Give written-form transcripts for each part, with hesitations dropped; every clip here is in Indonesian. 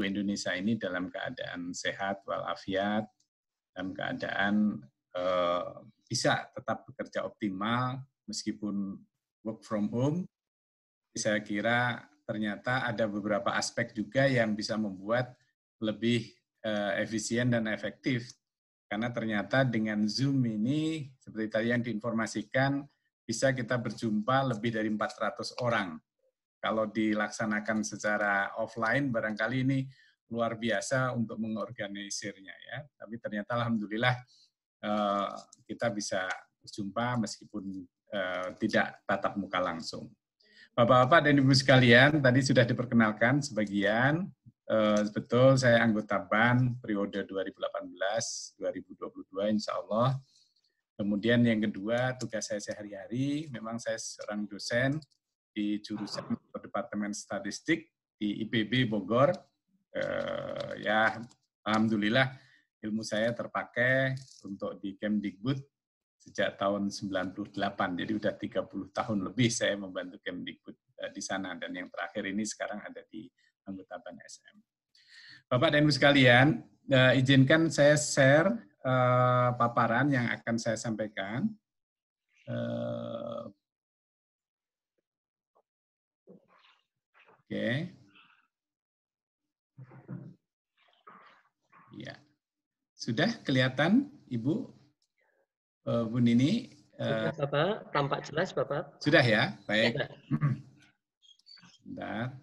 Indonesia ini dalam keadaan sehat walafiat, dalam keadaan bisa tetap bekerja optimal meskipun work from home. Saya kira ternyata ada beberapa aspek juga yang bisa membuat lebih efisien dan efektif. Karena ternyata dengan Zoom ini, seperti tadi yang diinformasikan, bisa kita berjumpa lebih dari 400 orang. Kalau dilaksanakan secara offline, barangkali ini luar biasa untuk mengorganisirnya, ya. Tapi ternyata alhamdulillah kita bisa berjumpa meskipun tidak tatap muka langsung. Bapak-bapak dan Ibu sekalian, tadi sudah diperkenalkan sebagian. Betul, saya anggota BAN periode 2018-2022, insya Allah. Kemudian yang kedua, tugas saya sehari-hari, memang saya seorang dosen di jurusan Departemen Statistik di IPB Bogor. Ya, alhamdulillah ilmu saya terpakai untuk di Kemdikbud sejak tahun 98, jadi udah 30 tahun lebih saya membantu Kemdikbud di sana, dan yang terakhir ini sekarang ada di anggota BAN SM. Bapak dan Ibu sekalian, izinkan saya share paparan yang akan saya sampaikan. Oke. Ya. Sudah kelihatan, Ibu? Bu Nini? Sudah, Bapak. Tampak jelas, Bapak. Sudah ya? Baik. Ya. Bentar.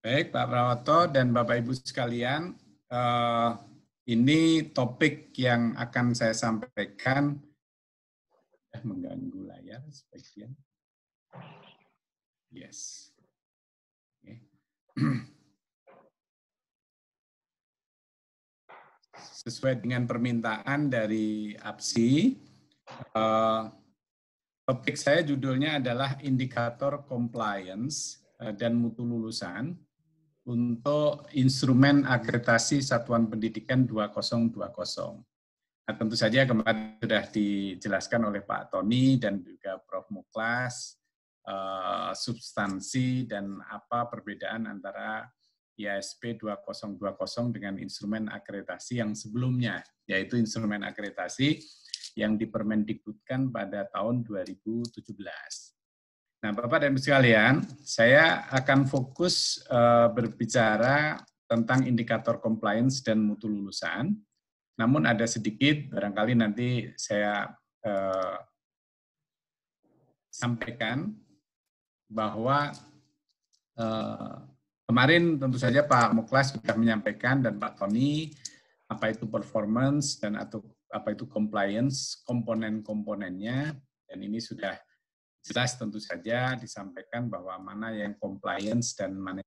Baik, Pak Prawoto dan Bapak Ibu sekalian, ini topik yang akan saya sampaikan. Mengganggu layar sebagian. Yes. Okay. Sesuai dengan permintaan dari APSI, topik saya judulnya adalah indikator compliance dan mutu lulusan untuk instrumen akreditasi Satuan Pendidikan 2020. Nah, tentu saja kemarin sudah dijelaskan oleh Pak Tony dan juga Prof. Muklas, substansi dan apa perbedaan antara IASP 2020 dengan instrumen akreditasi yang sebelumnya, yaitu instrumen akreditasi yang dipermendikbudkan pada tahun 2017. Nah, Bapak dan Ibu sekalian, saya akan fokus berbicara tentang indikator compliance dan mutu lulusan. Namun ada sedikit, barangkali nanti saya sampaikan bahwa kemarin tentu saja Pak Muklas sudah menyampaikan dan Pak Tony apa itu performance dan atau apa itu compliance, komponen-komponennya, dan ini sudah jelas tentu saja disampaikan bahwa mana yang compliance dan mana.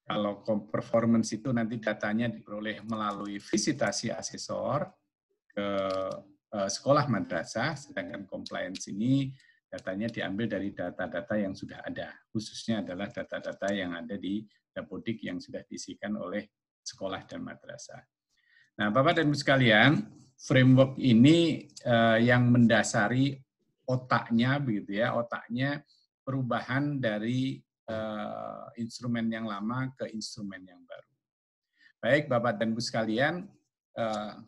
Kalau performance itu nanti datanya diperoleh melalui visitasi asesor ke sekolah madrasah, sedangkan compliance ini datanya diambil dari data-data yang sudah ada, khususnya adalah data-data yang ada di Dapodik yang sudah diisikan oleh sekolah dan madrasah. Nah, Bapak dan Ibu sekalian, framework ini yang mendasari otaknya, begitu ya, otaknya perubahan dari instrumen yang lama ke instrumen yang baru. Baik, Bapak dan Ibu sekalian,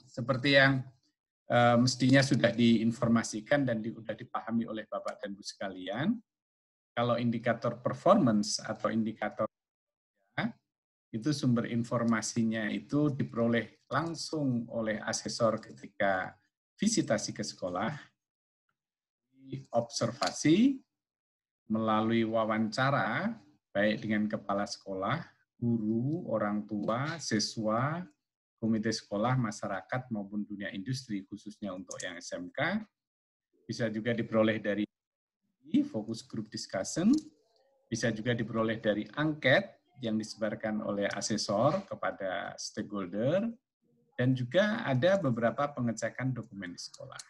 seperti yang mestinya sudah diinformasikan dan sudah dipahami oleh Bapak dan Ibu sekalian, kalau indikator performance atau indikator itu sumber informasinya itu diperoleh langsung oleh asesor ketika visitasi ke sekolah, observasi, melalui wawancara, baik dengan kepala sekolah, guru, orang tua, siswa, komite sekolah, masyarakat, maupun dunia industri, khususnya untuk yang SMK. Bisa juga diperoleh dari focus group discussion, bisa juga diperoleh dari angket yang disebarkan oleh asesor kepada stakeholder, dan juga ada beberapa pengecekan dokumen di sekolah.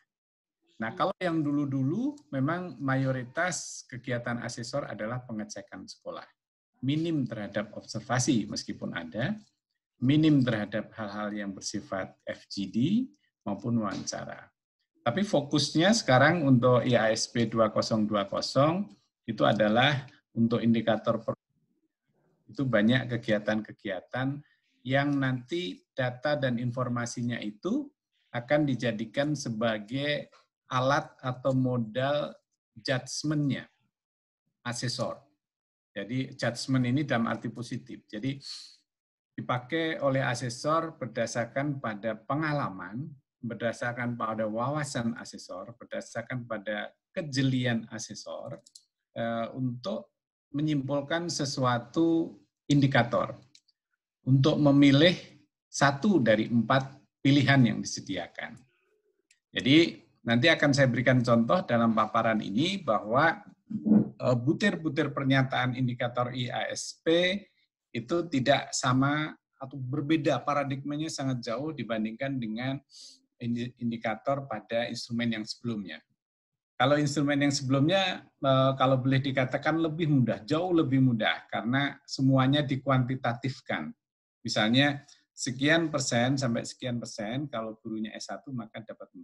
Nah, kalau yang dulu-dulu memang mayoritas kegiatan asesor adalah pengecekan sekolah. Minim terhadap observasi meskipun ada, minim terhadap hal-hal yang bersifat FGD, maupun wawancara. Tapi fokusnya sekarang untuk IASP 2020 itu adalah untuk indikator itu banyak kegiatan-kegiatan yang nanti data dan informasinya itu akan dijadikan sebagai alat atau modal judgement-nya asesor. Jadi judgement ini dalam arti positif. Jadi dipakai oleh asesor berdasarkan pada pengalaman, berdasarkan pada wawasan asesor, berdasarkan pada kejelian asesor untuk menyimpulkan sesuatu indikator untuk memilih satu dari 4 pilihan yang disediakan. Jadi nanti akan saya berikan contoh dalam paparan ini bahwa butir-butir pernyataan indikator IASP itu tidak sama atau berbeda, paradigmanya sangat jauh dibandingkan dengan indikator pada instrumen yang sebelumnya. Kalau instrumen yang sebelumnya, kalau boleh dikatakan lebih mudah, jauh lebih mudah, karena semuanya dikuantitatifkan. Misalnya, sekian persen sampai sekian persen, kalau gurunya S1 maka dapat 4.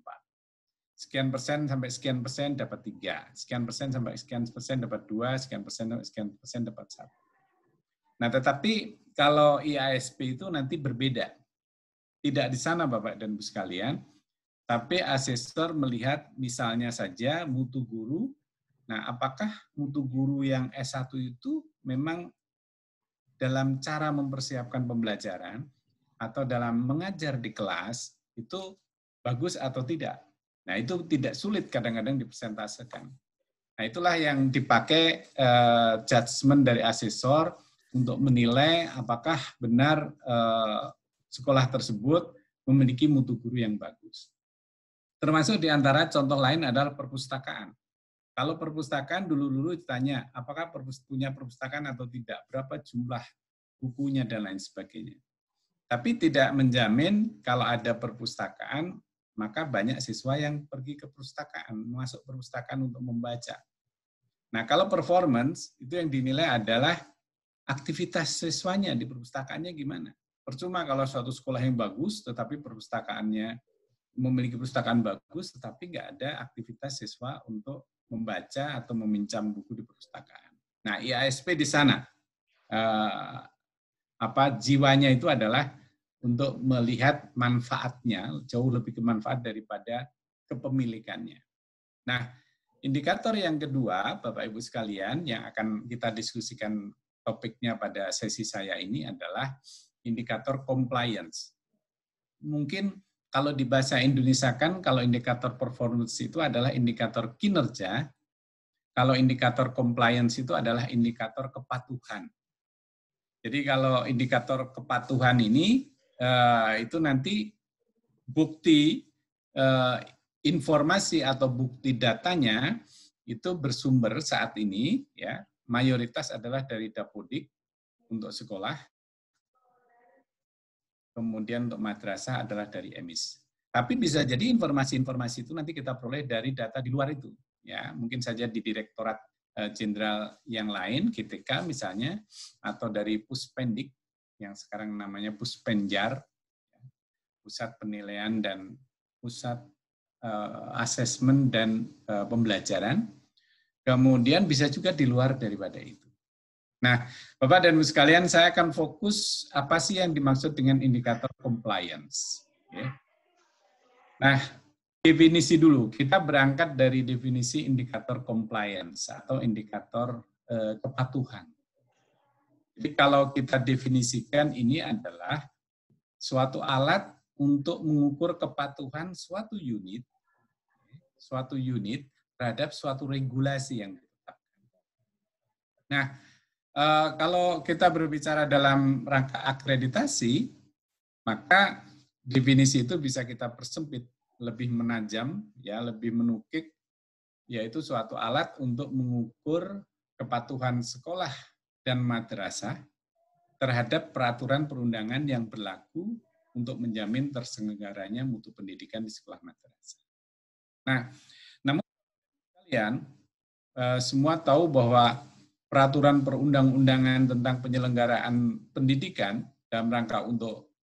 Sekian persen sampai sekian persen dapat 3. Sekian persen sampai sekian persen dapat 2, sekian persen sampai sekian persen dapat 1. Nah, tetapi kalau IASP itu nanti berbeda. Tidak di sana Bapak dan Ibu sekalian, tapi asesor melihat misalnya saja mutu guru. Nah, apakah mutu guru yang S1 itu memang dalam cara mempersiapkan pembelajaran atau dalam mengajar di kelas itu bagus atau tidak? Nah, itu tidak sulit kadang-kadang dipresentasekan. Nah, itulah yang dipakai judgement dari asesor untuk menilai apakah benar sekolah tersebut memiliki mutu guru yang bagus. Termasuk di antara contoh lain adalah perpustakaan. Kalau perpustakaan dulu-dulu ditanya, apakah punya perpustakaan atau tidak, berapa jumlah bukunya dan lain sebagainya. Tapi tidak menjamin kalau ada perpustakaan, maka banyak siswa yang pergi ke perpustakaan, masuk perpustakaan untuk membaca. Nah, kalau performance, itu yang dinilai adalah aktivitas siswanya di perpustakaannya gimana. Percuma kalau suatu sekolah yang bagus, tetapi perpustakaannya memiliki perpustakaan bagus, tetapi nggak ada aktivitas siswa untuk membaca atau meminjam buku di perpustakaan. Nah, IASP di sana jiwanya itu adalah untuk melihat manfaatnya, jauh lebih ke manfaat daripada kepemilikannya. Nah, indikator yang kedua, Bapak Ibu sekalian, yang akan kita diskusikan topiknya pada sesi saya ini adalah indikator compliance. Mungkin kalau di bahasa Indonesia kan, kalau indikator performance itu adalah indikator kinerja, kalau indikator compliance itu adalah indikator kepatuhan. Jadi kalau indikator kepatuhan ini, itu nanti bukti informasi atau bukti datanya itu bersumber saat ini, ya mayoritas adalah dari Dapodik untuk sekolah, kemudian untuk madrasah adalah dari EMIS. Tapi bisa jadi informasi-informasi itu nanti kita peroleh dari data di luar itu. Ya, mungkin saja di Direktorat Jenderal yang lain, GTK misalnya, atau dari Puspendik, yang sekarang namanya Puspenjar, Pusat Penilaian dan Pusat Asesmen dan Pembelajaran. Kemudian bisa juga di luar daripada itu. Nah, Bapak dan Ibu sekalian, saya akan fokus apa sih yang dimaksud dengan indikator compliance. Nah, definisi dulu. Kita berangkat dari definisi indikator compliance atau indikator kepatuhan. Jadi kalau kita definisikan ini adalah suatu alat untuk mengukur kepatuhan suatu unit terhadap suatu regulasi yang ditetapkan. Nah, kalau kita berbicara dalam rangka akreditasi, maka definisi itu bisa kita persempit, lebih menajam, ya, lebih menukik, yaitu suatu alat untuk mengukur kepatuhan sekolah dan madrasah terhadap peraturan perundangan yang berlaku untuk menjamin terselenggaranya mutu pendidikan di sekolah madrasah. Nah, namun kalian semua tahu bahwa peraturan perundang-undangan tentang penyelenggaraan pendidikan dalam rangka untuk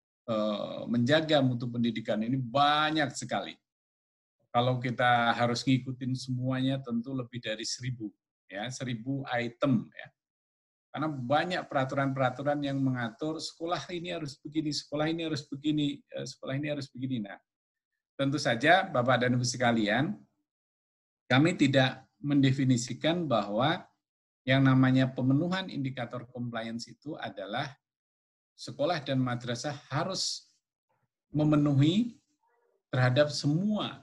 menjaga mutu pendidikan ini banyak sekali. Kalau kita harus ngikutin semuanya tentu lebih dari 1.000 ya, 1.000 item ya. Karena banyak peraturan-peraturan yang mengatur sekolah ini harus begini, sekolah ini harus begini, sekolah ini harus begini. Nah, tentu saja Bapak dan Ibu sekalian, kami tidak mendefinisikan bahwa yang namanya pemenuhan indikator compliance itu adalah sekolah dan madrasah harus memenuhi terhadap semua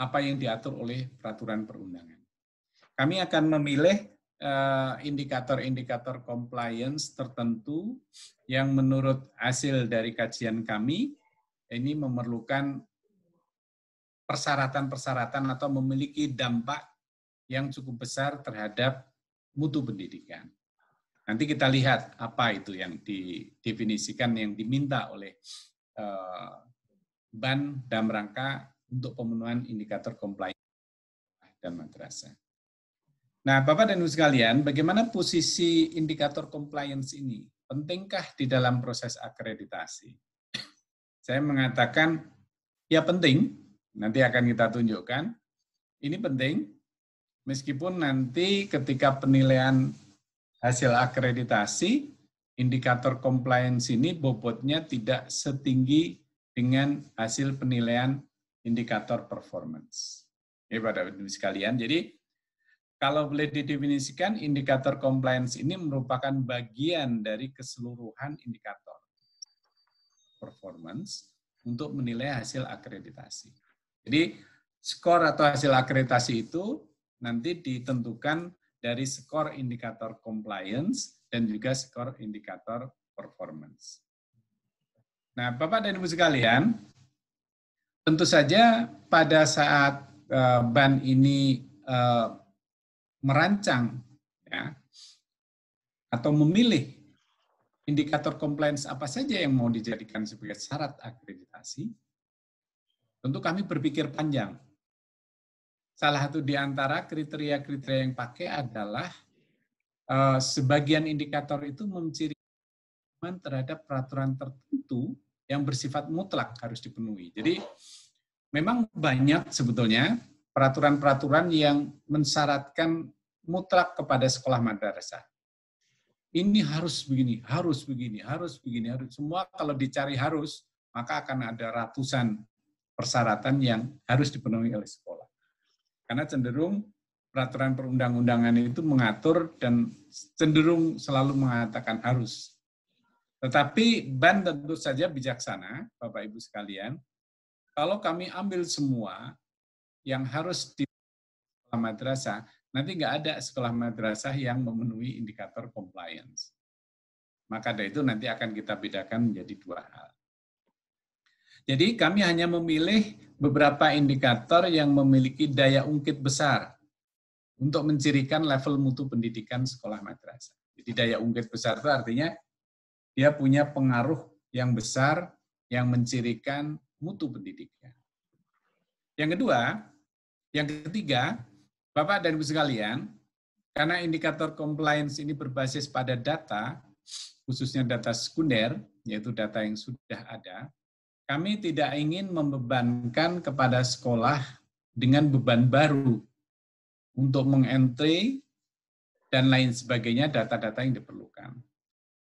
apa yang diatur oleh peraturan perundangan. Kami akan memilih indikator-indikator compliance tertentu yang menurut hasil dari kajian kami ini memerlukan persyaratan-persyaratan atau memiliki dampak yang cukup besar terhadap mutu pendidikan. Nanti kita lihat apa itu yang didefinisikan, yang diminta oleh BAN dalam rangka untuk pemenuhan indikator compliance dan madrasah. Nah, Bapak dan Ibu sekalian, bagaimana posisi indikator compliance ini? Pentingkah di dalam proses akreditasi? Saya mengatakan, ya penting, nanti akan kita tunjukkan. Ini penting, meskipun nanti ketika penilaian hasil akreditasi, indikator compliance ini bobotnya tidak setinggi dengan hasil penilaian indikator performance. Ya, Bapak Ibu sekalian, jadi kalau boleh didefinisikan, indikator compliance ini merupakan bagian dari keseluruhan indikator performance untuk menilai hasil akreditasi. Jadi, skor atau hasil akreditasi itu nanti ditentukan dari skor indikator compliance dan juga skor indikator performance. Nah, Bapak dan Ibu sekalian, tentu saja pada saat BAN ini merancang ya, atau memilih indikator compliance apa saja yang mau dijadikan sebagai syarat akreditasi, tentu kami berpikir panjang. Salah satu di antara kriteria-kriteria yang pakai adalah sebagian indikator itu mencirikan terhadap peraturan tertentu yang bersifat mutlak harus dipenuhi. Jadi memang banyak sebetulnya peraturan-peraturan yang mensyaratkan mutlak kepada sekolah madrasah. Ini harus begini, harus begini, harus begini, harus. Semua kalau dicari harus, maka akan ada ratusan persyaratan yang harus dipenuhi oleh sekolah. Karena cenderung peraturan perundang-undangan itu mengatur dan cenderung selalu mengatakan harus. Tetapi BAN tentu saja bijaksana, Bapak Ibu sekalian, kalau kami ambil semua yang harus di sekolah madrasah, nanti nggak ada sekolah madrasah yang memenuhi indikator compliance. Maka dari itu nanti akan kita bedakan menjadi dua hal. Jadi kami hanya memilih beberapa indikator yang memiliki daya ungkit besar untuk mencirikan level mutu pendidikan sekolah madrasah. Jadi daya ungkit besar itu artinya dia punya pengaruh yang besar yang mencirikan mutu pendidikan. Yang kedua, yang ketiga, Bapak dan Ibu sekalian, karena indikator compliance ini berbasis pada data, khususnya data sekunder, yaitu data yang sudah ada, kami tidak ingin membebankan kepada sekolah dengan beban baru untuk mengentry dan lain sebagainya data-data yang diperlukan.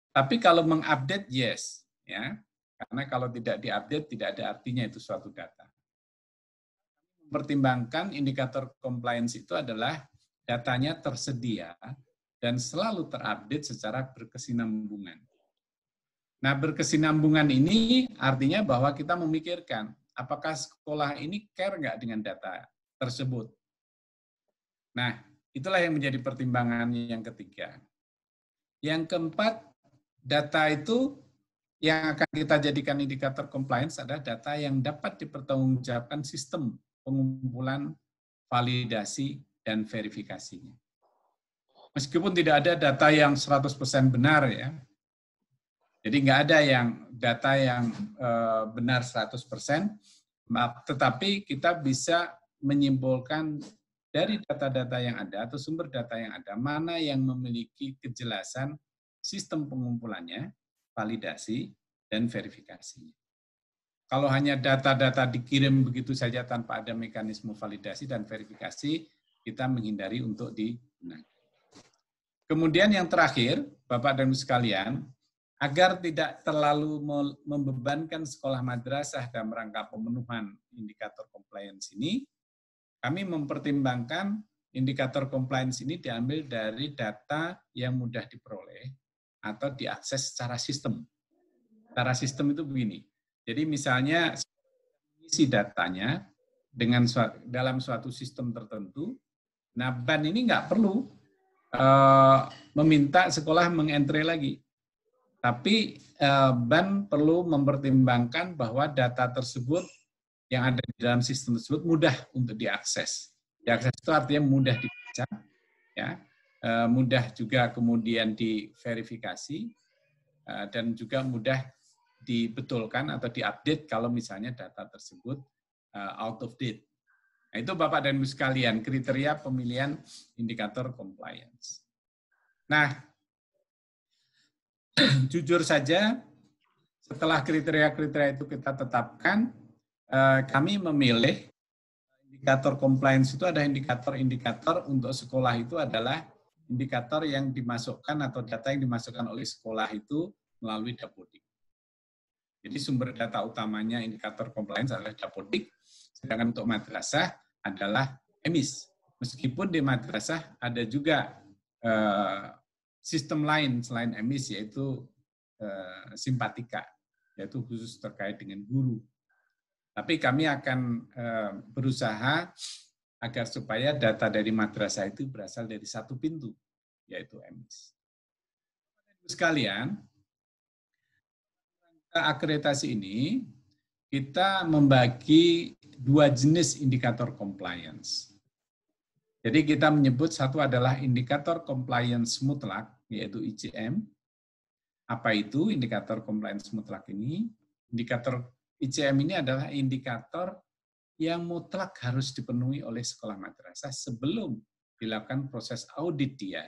Tapi kalau mengupdate, yes, ya, karena kalau tidak diupdate tidak ada artinya itu suatu data. Mempertimbangkan indikator compliance itu adalah datanya tersedia dan selalu terupdate secara berkesinambungan. Nah, berkesinambungan ini artinya bahwa kita memikirkan apakah sekolah ini care nggak dengan data tersebut. Nah, itulah yang menjadi pertimbangan yang ketiga. Yang keempat, data itu yang akan kita jadikan indikator compliance adalah data yang dapat dipertanggungjawabkan sistem pengumpulan, validasi, dan verifikasinya. Meskipun tidak ada data yang 100% benar ya, jadi nggak ada yang data yang benar 100%, tetapi kita bisa menyimpulkan dari data-data yang ada atau sumber data yang ada, mana yang memiliki kejelasan sistem pengumpulannya, validasi, dan verifikasinya. Kalau hanya data-data dikirim begitu saja tanpa ada mekanisme validasi dan verifikasi, kita menghindari untuk digunakan. Kemudian yang terakhir, Bapak dan Ibu sekalian, agar tidak terlalu membebankan sekolah madrasah dalam rangka pemenuhan indikator compliance ini, kami mempertimbangkan indikator compliance ini diambil dari data yang mudah diperoleh atau diakses secara sistem. Secara sistem itu begini, jadi misalnya isi datanya dalam suatu sistem tertentu, nah BAN ini nggak perlu meminta sekolah mengentre lagi. Tapi BAN perlu mempertimbangkan bahwa data tersebut yang ada di dalam sistem tersebut mudah untuk diakses. Diakses itu artinya mudah dibaca, ya, mudah juga kemudian diverifikasi, dan juga mudah dibetulkan atau diupdate kalau misalnya data tersebut out of date. Nah, itu Bapak dan Ibu sekalian, kriteria pemilihan indikator compliance. Nah, jujur saja, setelah kriteria-kriteria itu kita tetapkan, kami memilih indikator compliance itu ada indikator-indikator untuk sekolah itu adalah indikator yang dimasukkan atau data yang dimasukkan oleh sekolah itu melalui Dapodik. Jadi sumber data utamanya indikator compliance adalah Dapodik, sedangkan untuk madrasah adalah EMIS. Meskipun di madrasah ada juga sistem lain selain EMIS, yaitu Simpatika, yaitu khusus terkait dengan guru. Tapi kami akan berusaha agar supaya data dari madrasah itu berasal dari satu pintu, yaitu EMIS. Sekalian, akreditasi ini kita membagi dua jenis indikator compliance. Jadi kita menyebut satu adalah indikator compliance mutlak, yaitu ICM. Apa itu indikator compliance mutlak ini? Indikator ICM ini adalah indikator yang mutlak harus dipenuhi oleh sekolah madrasah sebelum dilakukan proses audit dia.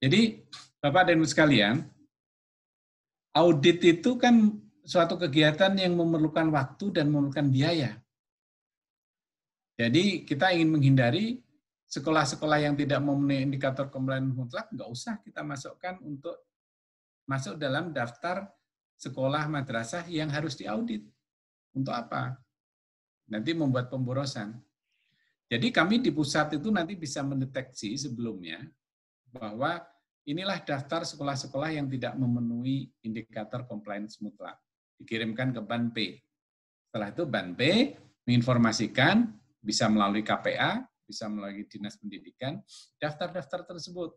Jadi, Bapak dan Ibu sekalian, audit itu kan suatu kegiatan yang memerlukan waktu dan memerlukan biaya. Jadi, kita ingin menghindari sekolah-sekolah yang tidak memenuhi indikator compliance mutlak, nggak usah kita masukkan untuk masuk dalam daftar sekolah madrasah yang harus diaudit. Untuk apa? Nanti membuat pemborosan. Jadi kami di pusat itu nanti bisa mendeteksi sebelumnya bahwa inilah daftar sekolah-sekolah yang tidak memenuhi indikator compliance mutlak. Dikirimkan ke BAN P. Setelah itu BAN P menginformasikan, bisa melalui KPA, bisa melalui Dinas Pendidikan, daftar-daftar tersebut.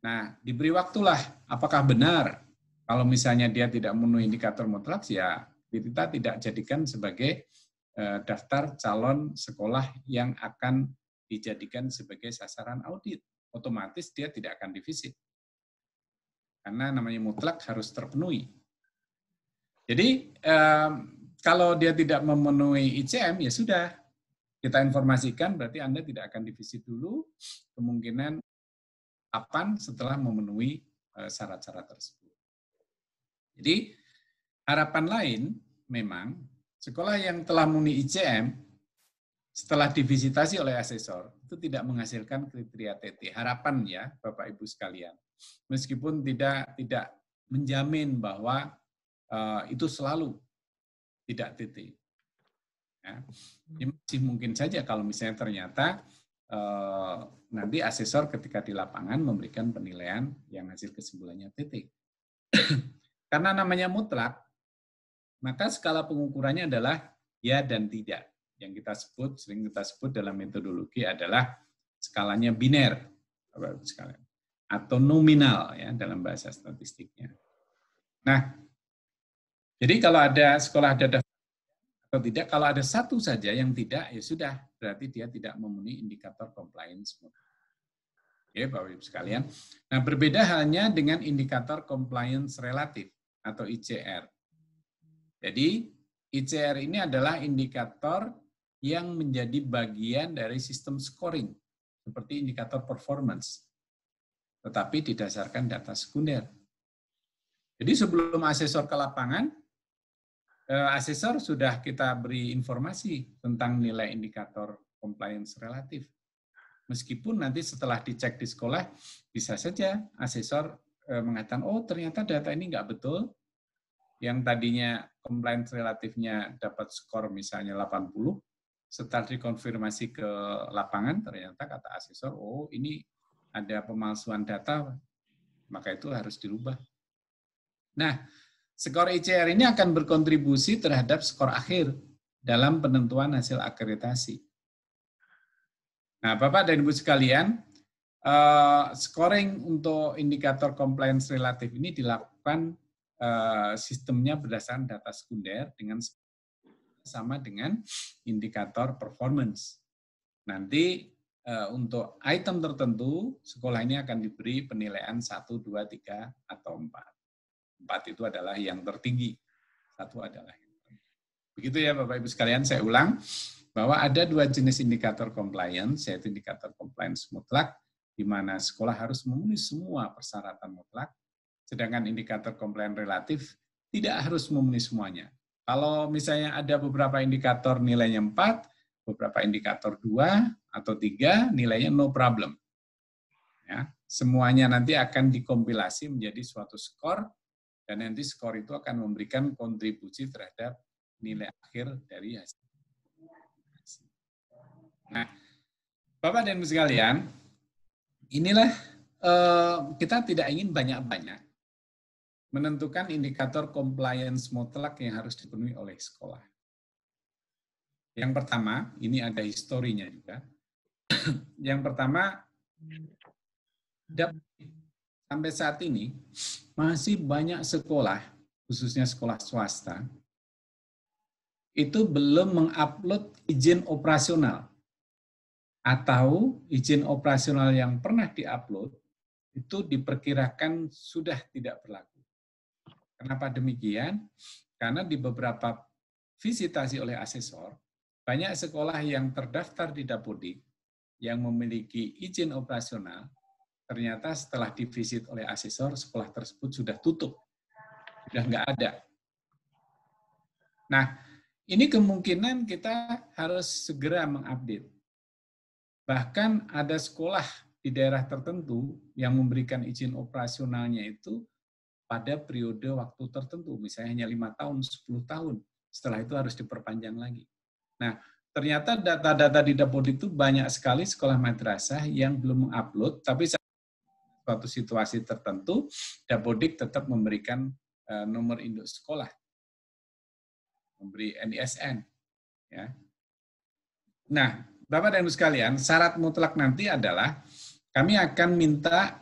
Nah, diberi waktulah, apakah benar kalau misalnya dia tidak memenuhi indikator mutlak, ya kita tidak jadikan sebagai daftar calon sekolah yang akan dijadikan sebagai sasaran audit. Otomatis dia tidak akan divisit. Karena namanya mutlak harus terpenuhi. Jadi, kalau dia tidak memenuhi ICM, ya sudah. Kita informasikan, berarti Anda tidak akan divisit dulu, kemungkinan kapan setelah memenuhi syarat-syarat tersebut. Jadi, harapan lain memang sekolah yang telah memenuhi ICM setelah divisitasi oleh asesor itu tidak menghasilkan kriteria TT. Harapan ya Bapak Ibu sekalian. Meskipun tidak menjamin bahwa itu selalu tidak TT. Ya. Masih mungkin saja kalau misalnya ternyata nanti asesor ketika di lapangan memberikan penilaian yang hasil kesimpulannya TT. Karena namanya mutlak, maka skala pengukurannya adalah ya dan tidak. Yang kita sebut, sering kita sebut dalam metodologi adalah skalanya biner, atau nominal ya dalam bahasa statistiknya. Nah, jadi kalau ada sekolah ada atau tidak, kalau ada satu saja yang tidak, ya sudah, berarti dia tidak memenuhi indikator compliance. Oke, Bapak Ibu sekalian. Nah, berbeda halnya dengan indikator compliance relatif atau ICR. Jadi, ICR ini adalah indikator yang menjadi bagian dari sistem scoring, seperti indikator performance, tetapi didasarkan data sekunder. Jadi sebelum asesor ke lapangan, asesor sudah kita beri informasi tentang nilai indikator compliance relatif. Meskipun nanti setelah dicek di sekolah, bisa saja asesor mengatakan, oh ternyata data ini nggak betul, yang tadinya compliance relatifnya dapat skor misalnya 80, setelah dikonfirmasi ke lapangan, ternyata kata asesor, oh ini ada pemalsuan data, maka itu harus dirubah. Nah, skor ICR ini akan berkontribusi terhadap skor akhir dalam penentuan hasil akreditasi. Nah, Bapak dan Ibu sekalian, scoring untuk indikator compliance relatif ini dilakukan sistemnya berdasarkan data sekunder dengan sama dengan indikator performance. Nanti untuk item tertentu, sekolah ini akan diberi penilaian 1, 2, 3, atau 4. 4 itu adalah yang tertinggi. 1 adalah yang tertinggi. Begitu ya Bapak Ibu sekalian, saya ulang bahwa ada 2 jenis indikator compliance, yaitu indikator compliance mutlak, di mana sekolah harus memenuhi semua persyaratan mutlak, sedangkan indikator compliance relatif tidak harus memenuhi semuanya. Kalau misalnya ada beberapa indikator nilainya 4, beberapa indikator 2 atau 3, nilainya no problem. Ya, semuanya nanti akan dikompilasi menjadi suatu skor, dan nanti skor itu akan memberikan kontribusi terhadap nilai akhir dari hasil. Nah, Bapak dan Ibu sekalian, inilah kita tidak ingin banyak-banyak menentukan indikator compliance mutlak yang harus dipenuhi oleh sekolah. Yang pertama, ini ada historinya juga. Yang pertama, sampai saat ini masih banyak sekolah, khususnya sekolah swasta, itu belum mengupload izin operasional. Atau izin operasional yang pernah diupload, itu diperkirakan sudah tidak berlaku. Kenapa demikian? Karena di beberapa visitasi oleh asesor, banyak sekolah yang terdaftar di Dapodik yang memiliki izin operasional, ternyata setelah divisit oleh asesor, sekolah tersebut sudah tutup, sudah nggak ada. Nah, ini kemungkinan kita harus segera mengupdate. Bahkan ada sekolah di daerah tertentu yang memberikan izin operasionalnya itu pada periode waktu tertentu, misalnya hanya 5 tahun, 10 tahun. Setelah itu harus diperpanjang lagi. Nah, ternyata data-data di Dapodik itu banyak sekali sekolah madrasah yang belum mengupload, tapi suatu situasi tertentu, Dapodik tetap memberikan nomor induk sekolah, memberi NISN. Ya. Nah, Bapak dan Ibu sekalian, syarat mutlak nanti adalah kami akan minta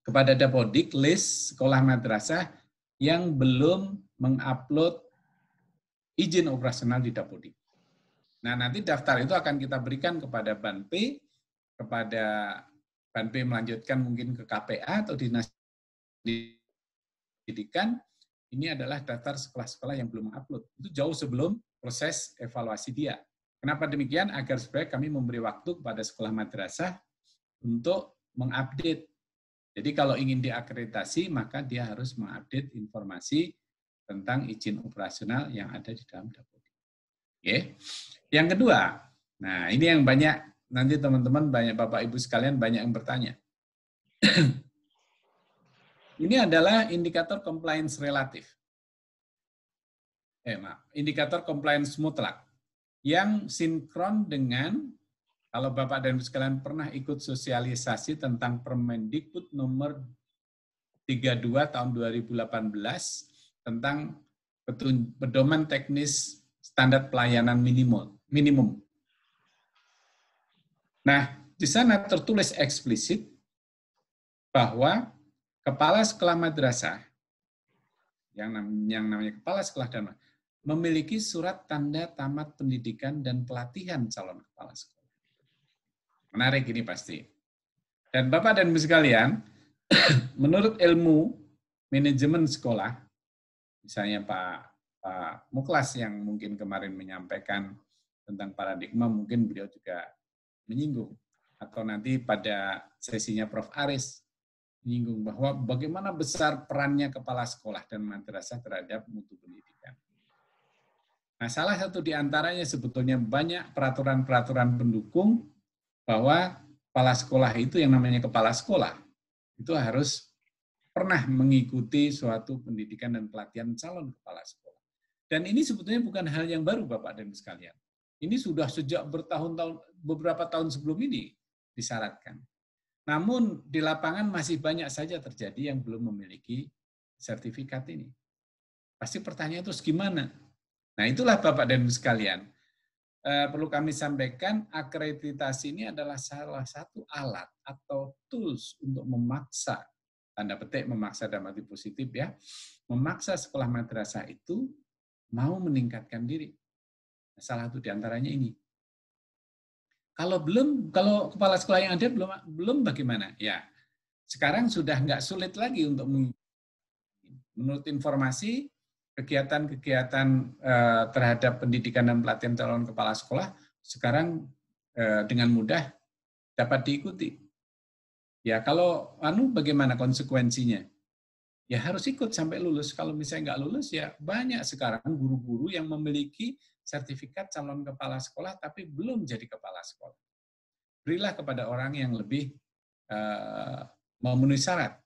kepada Dapodik list sekolah madrasah yang belum mengupload izin operasional di Dapodik. Nah, nanti daftar itu akan kita berikan kepada Banp, kepada Banp melanjutkan mungkin ke KPA atau Dinas Pendidikan. Ini adalah daftar sekolah-sekolah yang belum mengupload. Itu jauh sebelum proses evaluasi dia. Kenapa demikian? Agar supaya kami memberi waktu kepada sekolah madrasah untuk mengupdate. Jadi kalau ingin diakreditasi, maka dia harus mengupdate informasi tentang izin operasional yang ada di dalam Dapodik. Oke. Yang kedua, nah ini yang banyak, nanti teman-teman, banyak Bapak Ibu sekalian banyak yang bertanya. Ini adalah indikator compliance relatif. Indikator compliance mutlak yang sinkron dengan, kalau Bapak dan Ibu sekalian pernah ikut sosialisasi tentang Permendikbud nomor 32 tahun 2018 tentang pedoman teknis standar pelayanan minimum. Nah, di sana tertulis eksplisit bahwa kepala sekolah madrasah yang namanya kepala sekolah dan memiliki surat tanda tamat pendidikan dan pelatihan calon kepala sekolah. Menarik ini pasti. Dan Bapak dan Ibu sekalian, menurut ilmu manajemen sekolah, misalnya Pak Muklas yang mungkin kemarin menyampaikan tentang paradigma, mungkin beliau juga menyinggung. Atau nanti pada sesinya Prof. Aris, menyinggung bahwa bagaimana besar perannya kepala sekolah dan madrasah terhadap mutu pendidikan. Nah, salah satu di antaranya sebetulnya banyak peraturan-peraturan pendukung bahwa kepala sekolah itu yang namanya kepala sekolah itu harus pernah mengikuti suatu pendidikan dan pelatihan calon kepala sekolah. Dan ini sebetulnya bukan hal yang baru, Bapak dan Ibu sekalian. Ini sudah sejak bertahun-tahun, beberapa tahun sebelum ini disyaratkan. Namun di lapangan masih banyak saja terjadi yang belum memiliki sertifikat ini. Pasti pertanyaan terus gimana? Nah, itulah Bapak dan Ibu sekalian. Perlu kami sampaikan, akreditasi ini adalah salah satu alat atau tools untuk memaksa, tanda petik memaksa dalam arti positif ya, memaksa sekolah madrasah itu mau meningkatkan diri. Salah satu diantaranya ini. Kalau kepala sekolah yang ada belum bagaimana? Ya, sekarang sudah nggak sulit lagi untuk menurut informasi kegiatan-kegiatan terhadap pendidikan dan pelatihan calon kepala sekolah sekarang dengan mudah dapat diikuti. Ya, kalau bagaimana konsekuensinya? Ya harus ikut sampai lulus. Kalau misalnya nggak lulus, ya banyak sekarang guru-guru yang memiliki sertifikat calon kepala sekolah tapi belum jadi kepala sekolah. Berilah kepada orang yang lebih memenuhi syarat.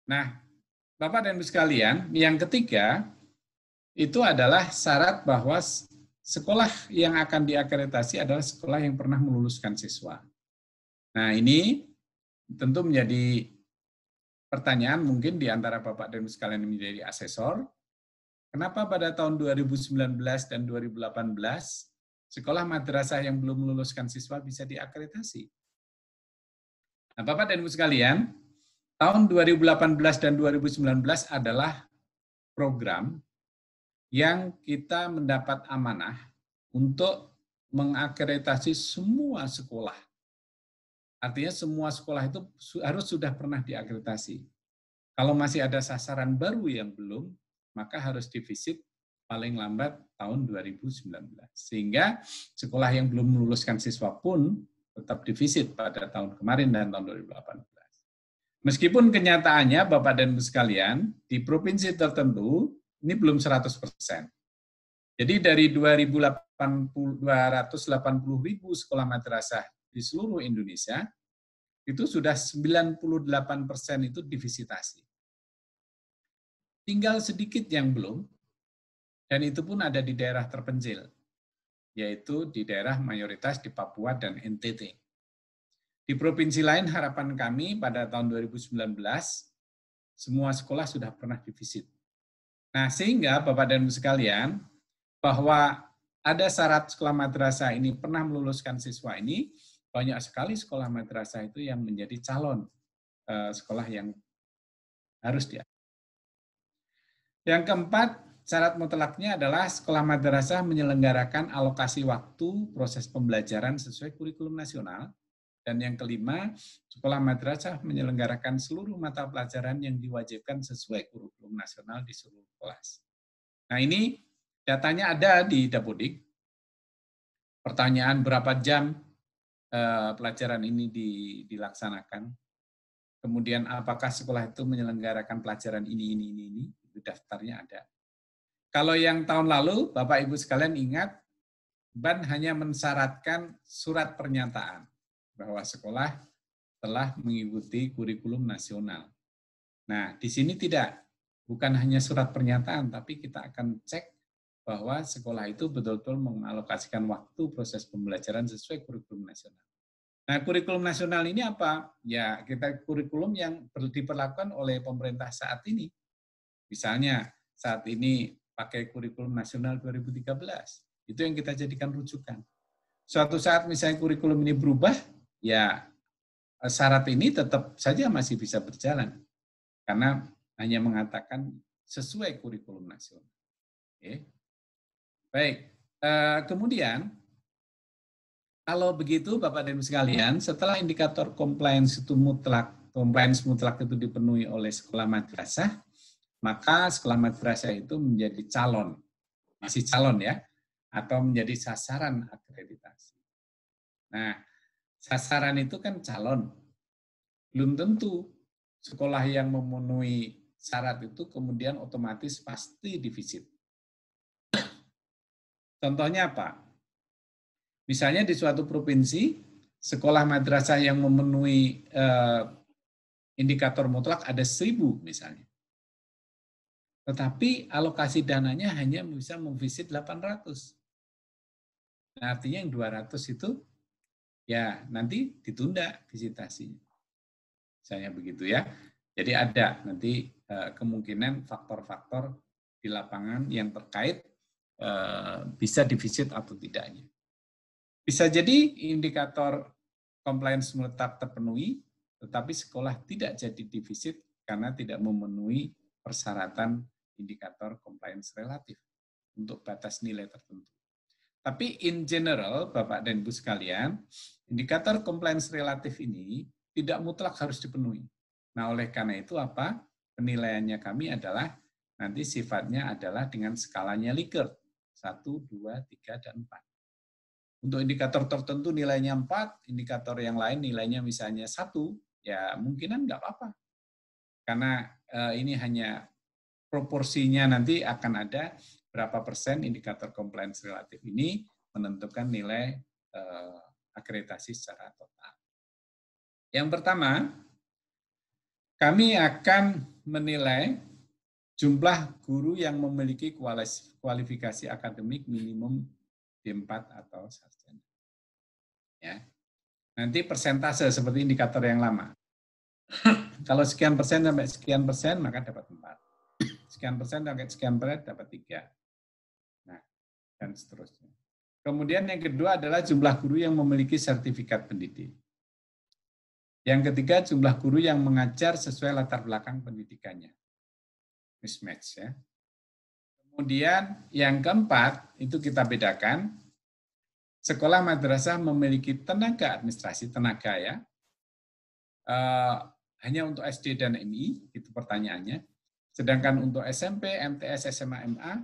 Nah, Bapak dan Ibu sekalian, yang ketiga itu adalah syarat bahwa sekolah yang akan diakreditasi adalah sekolah yang pernah meluluskan siswa. Nah, ini tentu menjadi pertanyaan mungkin di antara Bapak dan Ibu sekalian yang menjadi asesor. Kenapa pada tahun 2019 dan 2018 sekolah madrasah yang belum meluluskan siswa bisa diakreditasi? Nah, Bapak dan Ibu sekalian, tahun 2018 dan 2019 adalah program yang kita mendapat amanah untuk mengakreditasi semua sekolah. Artinya semua sekolah itu harus sudah pernah diakreditasi. Kalau masih ada sasaran baru yang belum, maka harus divisit paling lambat tahun 2019. Sehingga sekolah yang belum meluluskan siswa pun tetap divisit pada tahun kemarin dan tahun 2018. Meskipun kenyataannya Bapak dan Ibu sekalian, di provinsi tertentu ini belum 100%. Jadi dari 280.000 sekolah madrasah di seluruh Indonesia, itu sudah 98% itu divisitasi. Tinggal sedikit yang belum, dan itu pun ada di daerah terpencil, yaitu di daerah mayoritas di Papua dan NTT. Di provinsi lain harapan kami pada tahun 2019, semua sekolah sudah pernah divisit. Nah, sehingga Bapak dan Ibu sekalian, bahwa ada syarat sekolah madrasah ini pernah meluluskan siswa ini, banyak sekali sekolah madrasah itu yang menjadi calon sekolah yang harus dia. Yang keempat, syarat mutlaknya adalah sekolah madrasah menyelenggarakan alokasi waktu proses pembelajaran sesuai kurikulum nasional. Dan yang kelima, sekolah madrasah menyelenggarakan seluruh mata pelajaran yang diwajibkan sesuai kurikulum nasional di seluruh kelas. Nah, ini datanya ada di Dapodik. Pertanyaan berapa jam pelajaran ini dilaksanakan. Kemudian apakah sekolah itu menyelenggarakan pelajaran ini, itu daftarnya ada. Kalau yang tahun lalu, Bapak Ibu sekalian ingat, BAN hanya mensyaratkan surat pernyataan bahwa sekolah telah mengikuti kurikulum nasional. Nah, di sini tidak, bukan hanya surat pernyataan, tapi kita akan cek bahwa sekolah itu betul-betul mengalokasikan waktu proses pembelajaran sesuai kurikulum nasional. Nah, kurikulum nasional ini apa? Ya, kita kurikulum yang diperlakukan oleh pemerintah saat ini. Misalnya, saat ini pakai kurikulum nasional 2013. Itu yang kita jadikan rujukan. Suatu saat misalnya kurikulum ini berubah, ya syarat ini tetap saja masih bisa berjalan. Karena hanya mengatakan sesuai kurikulum nasional. Oke. Baik, kemudian kalau begitu Bapak dan Ibu sekalian, setelah indikator compliance mutlak itu dipenuhi oleh sekolah madrasah, maka sekolah madrasah itu menjadi calon, masih calon ya, atau menjadi sasaran akreditasi. Nah, sasaran itu kan calon. belum tentu sekolah yang memenuhi syarat itu kemudian otomatis pasti divisit. Contohnya apa? Misalnya di suatu provinsi, sekolah madrasah yang memenuhi indikator mutlak ada 1.000 misalnya. Tetapi alokasi dananya hanya bisa memvisit 800. Nah, artinya yang 200 itu ya nanti ditunda visitasinya. Misalnya begitu ya. Jadi ada nanti kemungkinan faktor-faktor di lapangan yang terkait bisa divisit atau tidaknya. Bisa jadi indikator compliance tetap terpenuhi, tetapi sekolah tidak jadi divisit karena tidak memenuhi persyaratan indikator compliance relatif untuk batas nilai tertentu. Tapi in general, Bapak dan Ibu sekalian, indikator compliance relatif ini tidak mutlak harus dipenuhi. Nah, oleh karena itu apa? Penilaiannya kami adalah nanti sifatnya adalah dengan skalanya Likert, 1, 2, 3, dan 4. Untuk indikator tertentu nilainya 4, indikator yang lain nilainya misalnya 1, ya mungkinan nggak apa-apa. Karena ini hanya proporsinya nanti akan ada berapa persen indikator compliance relatif ini menentukan nilai akreditasi secara total. Yang pertama, kami akan menilai jumlah guru yang memiliki kualifikasi akademik minimum D4 atau sarjana. Ya. Nanti persentase seperti indikator yang lama. Kalau sekian persen sampai sekian persen, maka dapat 4. Sekian persen sampai sekian persen dapat 3. Nah, dan seterusnya. Kemudian yang kedua adalah jumlah guru yang memiliki sertifikat pendidik. Yang ketiga, jumlah guru yang mengajar sesuai latar belakang pendidikannya. Mismatch ya. Kemudian yang keempat, itu kita bedakan, sekolah madrasah memiliki tenaga administrasi, tenaga ya, hanya untuk SD dan MI, itu pertanyaannya. Sedangkan untuk SMP, MTS, SMA, MA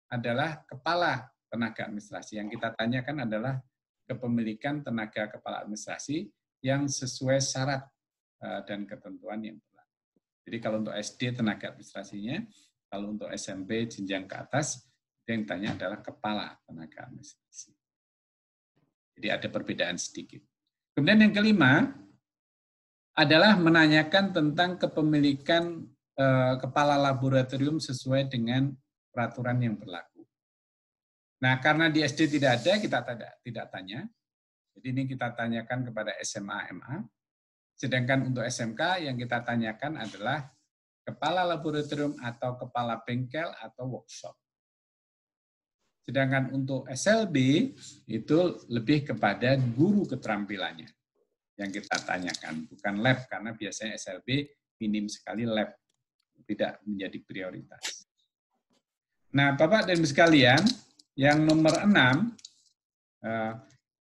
adalah kepala tenaga administrasi. Yang kita tanyakan adalah kepemilikan tenaga kepala administrasi yang sesuai syarat dan ketentuan yang berlaku. Jadi kalau untuk SD tenaga administrasinya, kalau untuk SMP jenjang ke atas, yang ditanya adalah kepala tenaga administrasi. Jadi ada perbedaan sedikit. Kemudian yang kelima adalah menanyakan tentang kepemilikan kepala laboratorium sesuai dengan peraturan yang berlaku. Nah, karena di SD tidak ada, kita tidak tanya. Jadi ini kita tanyakan kepada SMA, MA. Sedangkan untuk SMK yang kita tanyakan adalah kepala laboratorium atau kepala bengkel atau workshop. Sedangkan untuk SLB itu lebih kepada guru keterampilannya yang kita tanyakan, bukan lab, karena biasanya SLB minim sekali lab, tidak menjadi prioritas. Nah, Bapak dan Ibu sekalian, yang nomor 6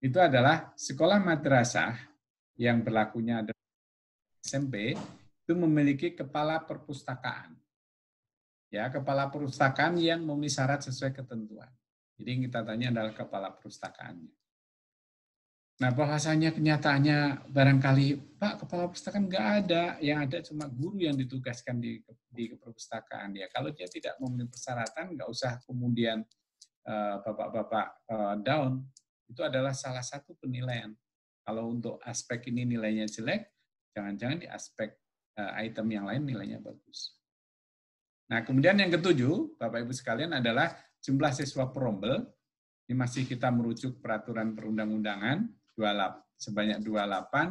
itu adalah sekolah madrasah yang berlakunya adalah SMP itu memiliki kepala perpustakaan. Ya, kepala perpustakaan yang memenuhi syarat sesuai ketentuan. Jadi yang kita tanya adalah kepala perpustakaannya. Nah, bahasanya kenyataannya barangkali, Pak, kepala perpustakaan nggak ada, yang ada cuma guru yang ditugaskan di perpustakaan. Ya, kalau dia tidak memenuhi persyaratan, nggak usah kemudian Bapak-bapak down. Itu adalah salah satu penilaian. Kalau untuk aspek ini nilainya jelek, jangan-jangan di aspek item yang lain nilainya bagus. Nah, kemudian yang ketujuh, Bapak Ibu sekalian, adalah jumlah siswa perombel. Ini masih kita merujuk peraturan perundang-undangan sebanyak 28,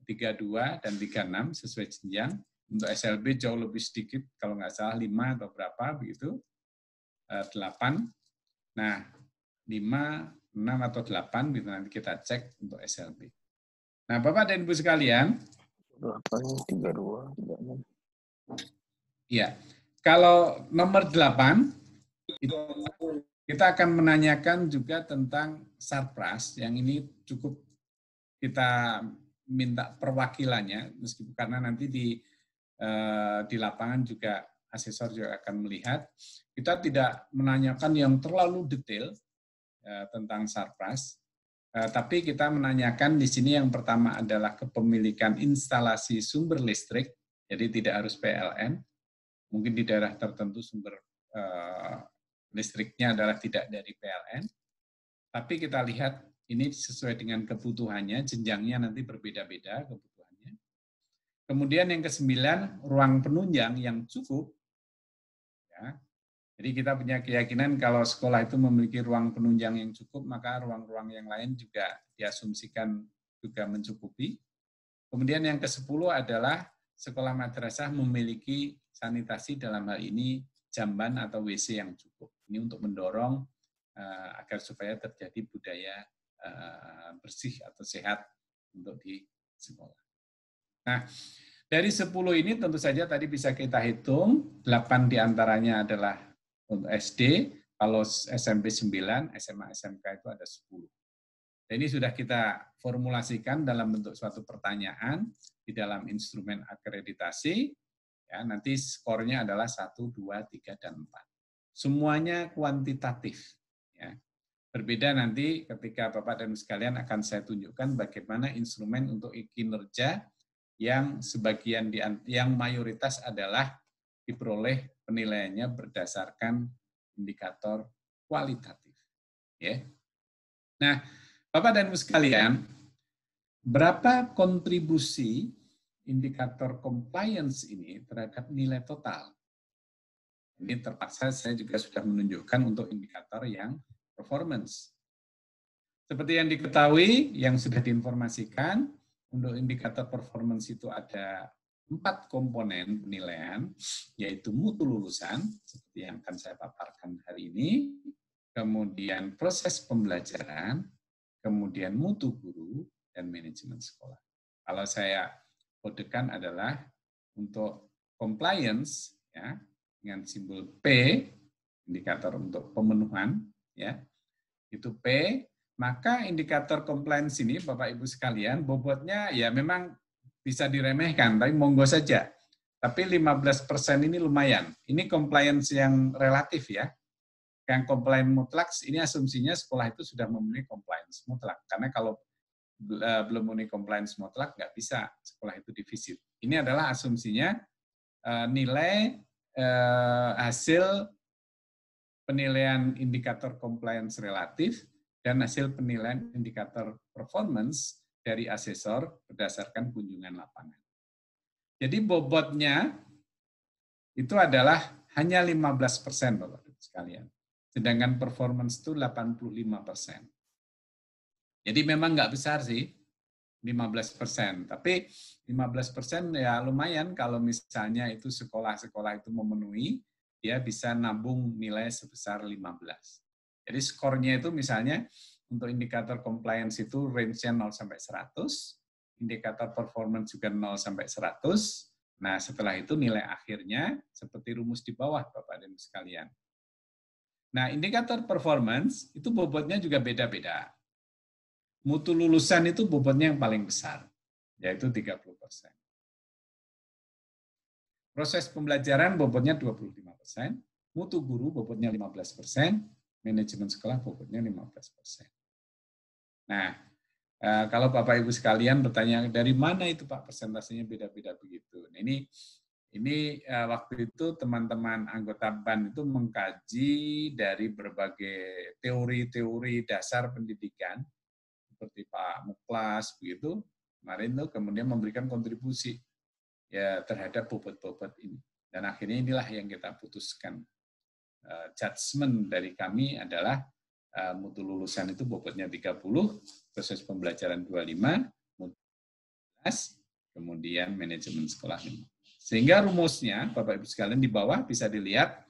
32, dan 36 sesuai jenjang. Untuk SLB jauh lebih sedikit, kalau nggak salah 5 atau berapa, begitu. 8. Nah, 5, 6, atau 8, gitu nanti kita cek untuk SLB. Nah, Bapak dan Ibu sekalian, 8, 32, 36. Iya, kalau nomor 8, itu kita akan menanyakan juga tentang Sarpras, yang ini cukup kita minta perwakilannya, meskipun karena nanti di lapangan juga asesor juga akan melihat. Kita tidak menanyakan yang terlalu detail tentang Sarpras, Tapi kita menanyakan di sini yang pertama adalah kepemilikan instalasi sumber listrik, jadi tidak harus PLN. Mungkin di daerah tertentu sumber listriknya adalah tidak dari PLN. Tapi kita lihat ini sesuai dengan kebutuhannya, jenjangnya nanti berbeda-beda kebutuhannya. Kemudian yang ke-9, ruang penunjang yang cukup. Ya. Jadi kita punya keyakinan kalau sekolah itu memiliki ruang penunjang yang cukup, maka ruang-ruang yang lain juga diasumsikan juga mencukupi. Kemudian yang ke-10 adalah sekolah madrasah memiliki sanitasi, dalam hal ini jamban atau WC yang cukup. Ini untuk mendorong agar supaya terjadi budaya bersih atau sehat untuk di sekolah. Nah, dari 10 ini tentu saja tadi bisa kita hitung, 8 diantaranya adalah untuk SD, kalau SMP 9, SMA, SMK itu ada 10. Dan ini sudah kita formulasikan dalam bentuk suatu pertanyaan di dalam instrumen akreditasi. Ya, nanti skornya adalah 1, 2, 3, dan 4. Semuanya kuantitatif. Ya. Berbeda nanti ketika Bapak dan Ibu sekalian akan saya tunjukkan bagaimana instrumen untuk kinerja yang sebagian yang mayoritas adalah diperoleh penilaiannya berdasarkan indikator kualitatif. Ya. Nah, Bapak dan Ibu sekalian, berapa kontribusi indikator compliance ini terhadap nilai total? Ini terpaksa saya juga sudah menunjukkan untuk indikator yang performance. Seperti yang diketahui, yang sudah diinformasikan, untuk indikator performance itu ada 4 komponen penilaian, yaitu mutu lulusan, seperti yang akan saya paparkan hari ini, kemudian proses pembelajaran, kemudian mutu guru, dan manajemen sekolah. Kalau saya kodekan adalah untuk compliance, ya, dengan simbol P, indikator untuk pemenuhan, ya, itu P, maka indikator compliance ini, Bapak Ibu sekalian, bobotnya ya memang bisa diremehkan, tapi monggo saja. Tapi 15% ini lumayan. Ini compliance yang relatif ya. Yang compliance mutlak, ini asumsinya sekolah itu sudah memenuhi compliance mutlak. Karena kalau belum memenuhi compliance mutlak, nggak bisa sekolah itu divisit. Ini adalah asumsinya nilai hasil penilaian indikator compliance relatif dan hasil penilaian indikator performance dari asesor berdasarkan kunjungan lapangan. Jadi bobotnya itu adalah hanya 15%, Bapak-Ibu sekalian. Sedangkan performance itu 85%. Jadi memang nggak besar sih, 15%. Tapi 15% ya lumayan kalau misalnya itu sekolah-sekolah itu memenuhi, dia bisa nabung nilai sebesar 15. Jadi skornya itu misalnya untuk indikator compliance itu range-nya 0 sampai 100, indikator performance juga 0 sampai 100. Nah, setelah itu nilai akhirnya seperti rumus di bawah, Bapak dan Ibu sekalian. Nah, indikator performance itu bobotnya juga beda-beda. Mutu lulusan itu bobotnya yang paling besar, yaitu 30%. Proses pembelajaran bobotnya 25%, mutu guru bobotnya 15%, manajemen sekolah bobotnya 15%. Nah, kalau Bapak Ibu sekalian bertanya dari mana itu Pak persentasenya beda-beda begitu. Nah, ini waktu itu teman-teman anggota BAN itu mengkaji dari berbagai teori-teori dasar pendidikan seperti Pak Muklas begitu kemarin tuh kemudian memberikan kontribusi ya terhadap bobot-bobot ini. Dan akhirnya inilah yang kita putuskan. Judgement dari kami adalah mutu lulusan itu bobotnya 30, proses pembelajaran 25, mutu 15, kemudian manajemen sekolah 5. Sehingga rumusnya, Bapak Ibu sekalian di bawah bisa dilihat,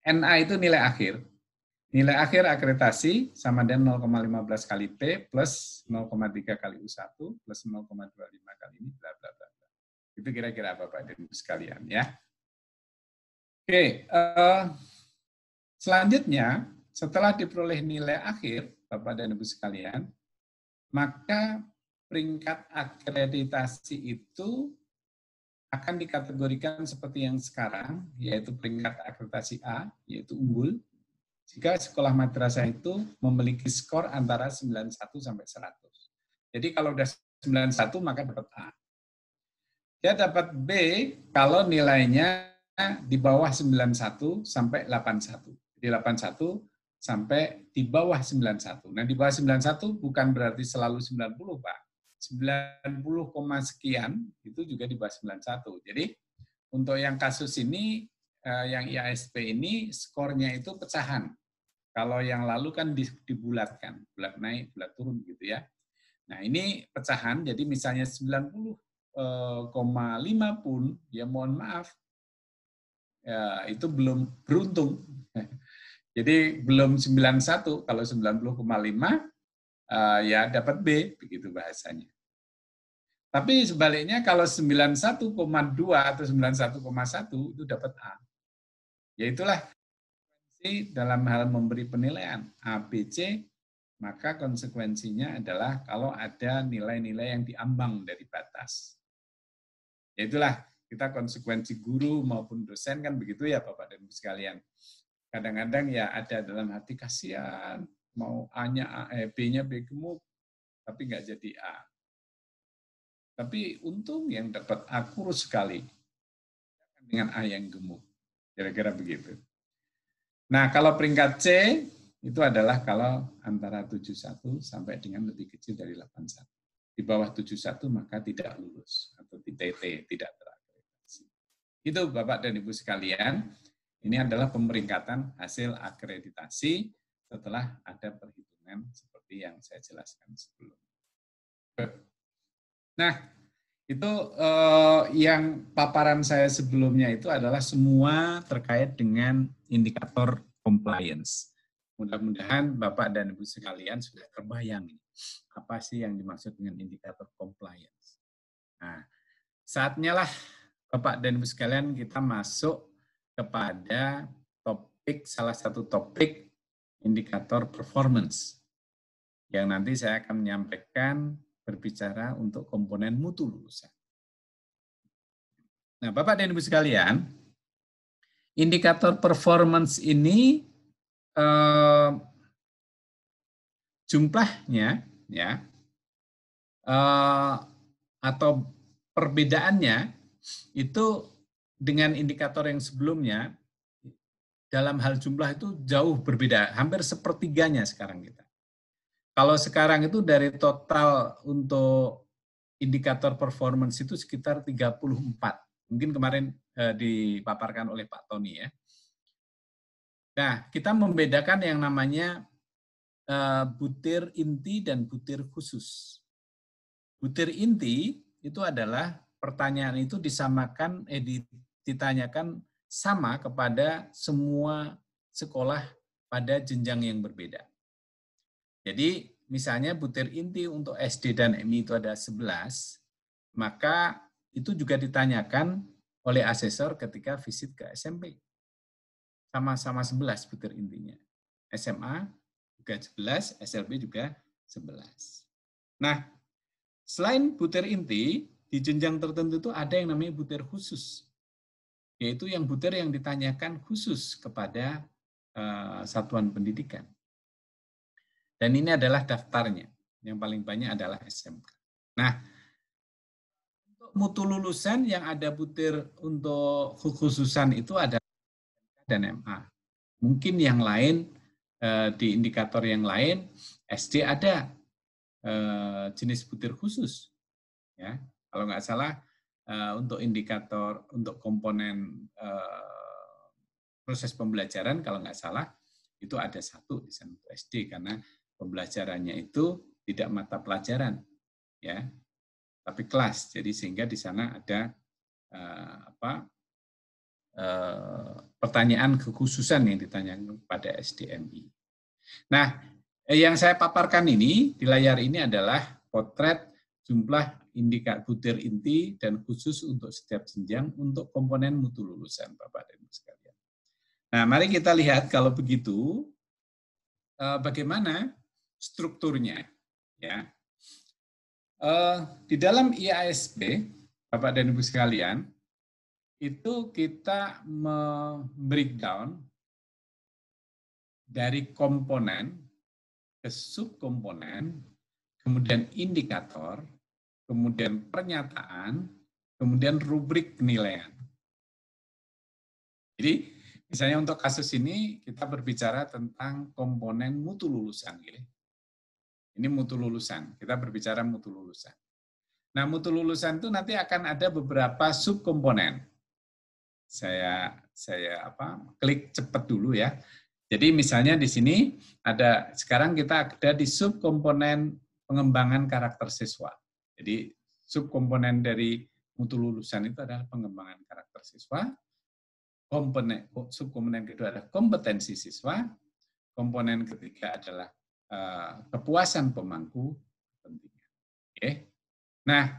NA itu nilai akhir. Nilai akhir akreditasi sama dengan 0,15 kali P plus 0,3 kali U1 plus 0,25 kali ini, bla bla bla. Itu kira-kira Bapak dan Ibu sekalian ya. Oke, selanjutnya setelah diperoleh nilai akhir Bapak dan Ibu sekalian, maka peringkat akreditasi itu akan dikategorikan seperti yang sekarang, yaitu peringkat akreditasi A, yaitu unggul, jika sekolah madrasah itu memiliki skor antara 91 sampai 100. Jadi kalau udah 91 maka dapat A. Dia dapat B kalau nilainya di bawah 91 sampai 81. Jadi 81 sampai di bawah 91. Nah, di bawah 91 bukan berarti selalu 90, Pak. 90, sekian itu juga di bawah 91. Jadi untuk yang kasus ini, yang IASP ini skornya itu pecahan. Kalau yang lalu kan dibulatkan, bulat naik, bulat turun gitu ya. Nah, ini pecahan, jadi misalnya 90,5 pun, ya mohon maaf, ya, itu belum beruntung. Jadi belum 91, kalau 90,5 ya dapat B, begitu bahasanya. Tapi sebaliknya kalau 91,2 atau 91,1 itu dapat A. Yaitulah dalam hal memberi penilaian A, B, C, maka konsekuensinya adalah kalau ada nilai-nilai yang diambang dari batas. Yaitulah kita konsekuensi guru maupun dosen kan begitu ya Bapak dan Ibu sekalian. Kadang-kadang ya ada dalam hati kasihan, mau A-nya A, B-nya B gemuk, tapi nggak jadi A. Tapi untung yang dapat A kurus sekali dengan A yang gemuk. Kira-kira begitu. Nah, kalau peringkat C itu adalah kalau antara 71 sampai dengan lebih kecil dari 81. Di bawah 71 maka tidak lulus atau TT, tidak terakreditasi. Itu Bapak dan Ibu sekalian, ini adalah pemeringkatan hasil akreditasi setelah ada perhitungan seperti yang saya jelaskan sebelumnya. Nah, itu yang paparan saya sebelumnya itu adalah semua terkait dengan indikator compliance. Mudah-mudahan Bapak dan Ibu sekalian sudah terbayang apa sih yang dimaksud dengan indikator compliance. Nah, saatnya lah Bapak dan Ibu sekalian kita masuk kepada salah satu topik indikator performance yang nanti saya akan menyampaikan berbicara untuk komponen mutu lulusan. Nah, Bapak dan Ibu sekalian, indikator performance ini jumlahnya ya atau perbedaannya itu dengan indikator yang sebelumnya dalam hal jumlah itu jauh berbeda, hampir sepertiganya sekarang kita. Kalau sekarang itu dari total untuk indikator performance itu sekitar 34. Mungkin kemarin dipaparkan oleh Pak Tony ya. Nah, kita membedakan yang namanya butir inti dan butir khusus. Butir inti itu adalah pertanyaan itu disamakan, ditanyakan sama kepada semua sekolah pada jenjang yang berbeda. Jadi misalnya butir inti untuk SD dan MI itu ada 11, maka itu juga ditanyakan oleh asesor ketika visit ke SMP. Sama-sama 11 butir intinya. SMA juga 11, SLB juga 11. Nah, selain butir inti, di jenjang tertentu itu ada yang namanya butir khusus. Yaitu yang butir yang ditanyakan khusus kepada satuan pendidikan. Dan ini adalah daftarnya. Yang paling banyak adalah SMK. Nah, untuk mutu lulusan yang ada butir untuk kekhususan itu ada dan MA. Mungkin yang lain, di indikator yang lain, SD ada jenis butir khusus. Ya, kalau nggak salah, untuk indikator, untuk komponen proses pembelajaran, kalau nggak salah, itu ada satu di sana untuk SD, karena pembelajarannya itu tidak mata pelajaran, ya, tapi kelas. Jadi sehingga di sana ada pertanyaan kekhususan yang ditanyakan pada SDMI. Nah, yang saya paparkan ini di layar ini adalah potret jumlah indikator butir inti dan khusus untuk setiap jenjang untuk komponen mutu lulusan Bapak dan Ibu sekalian. Nah, mari kita lihat kalau begitu bagaimana strukturnya, ya. Di dalam IASP, Bapak dan Ibu sekalian, itu kita breakdown dari komponen ke subkomponen, kemudian indikator, kemudian pernyataan, kemudian rubrik penilaian. Jadi misalnya untuk kasus ini kita berbicara tentang komponen mutu lulusan. Ini mutu lulusan, kita berbicara mutu lulusan. Nah, mutu lulusan itu nanti akan ada beberapa subkomponen. Saya klik cepat dulu ya. Jadi misalnya di sini sekarang kita ada di subkomponen pengembangan karakter siswa. Jadi subkomponen dari mutu lulusan itu adalah pengembangan karakter siswa. Subkomponen kedua adalah kompetensi siswa. Komponen ketiga adalah kepuasan pemangku kepentingan. Oke. Nah,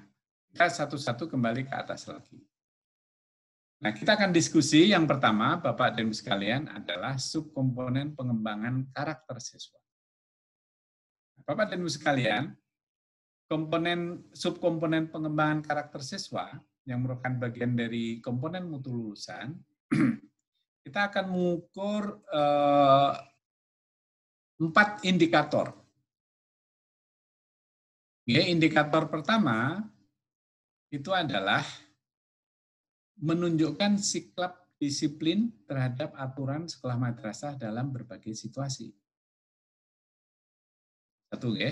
kita satu-satu kembali ke atas lagi. Nah, kita akan diskusi yang pertama, Bapak dan Ibu sekalian, adalah subkomponen pengembangan karakter siswa. Bapak dan Ibu sekalian, subkomponen pengembangan karakter siswa yang merupakan bagian dari komponen mutu lulusan, kita akan mengukur 4 indikator. Indikator pertama itu adalah menunjukkan sikap disiplin terhadap aturan sekolah madrasah dalam berbagai situasi. Satu, ya.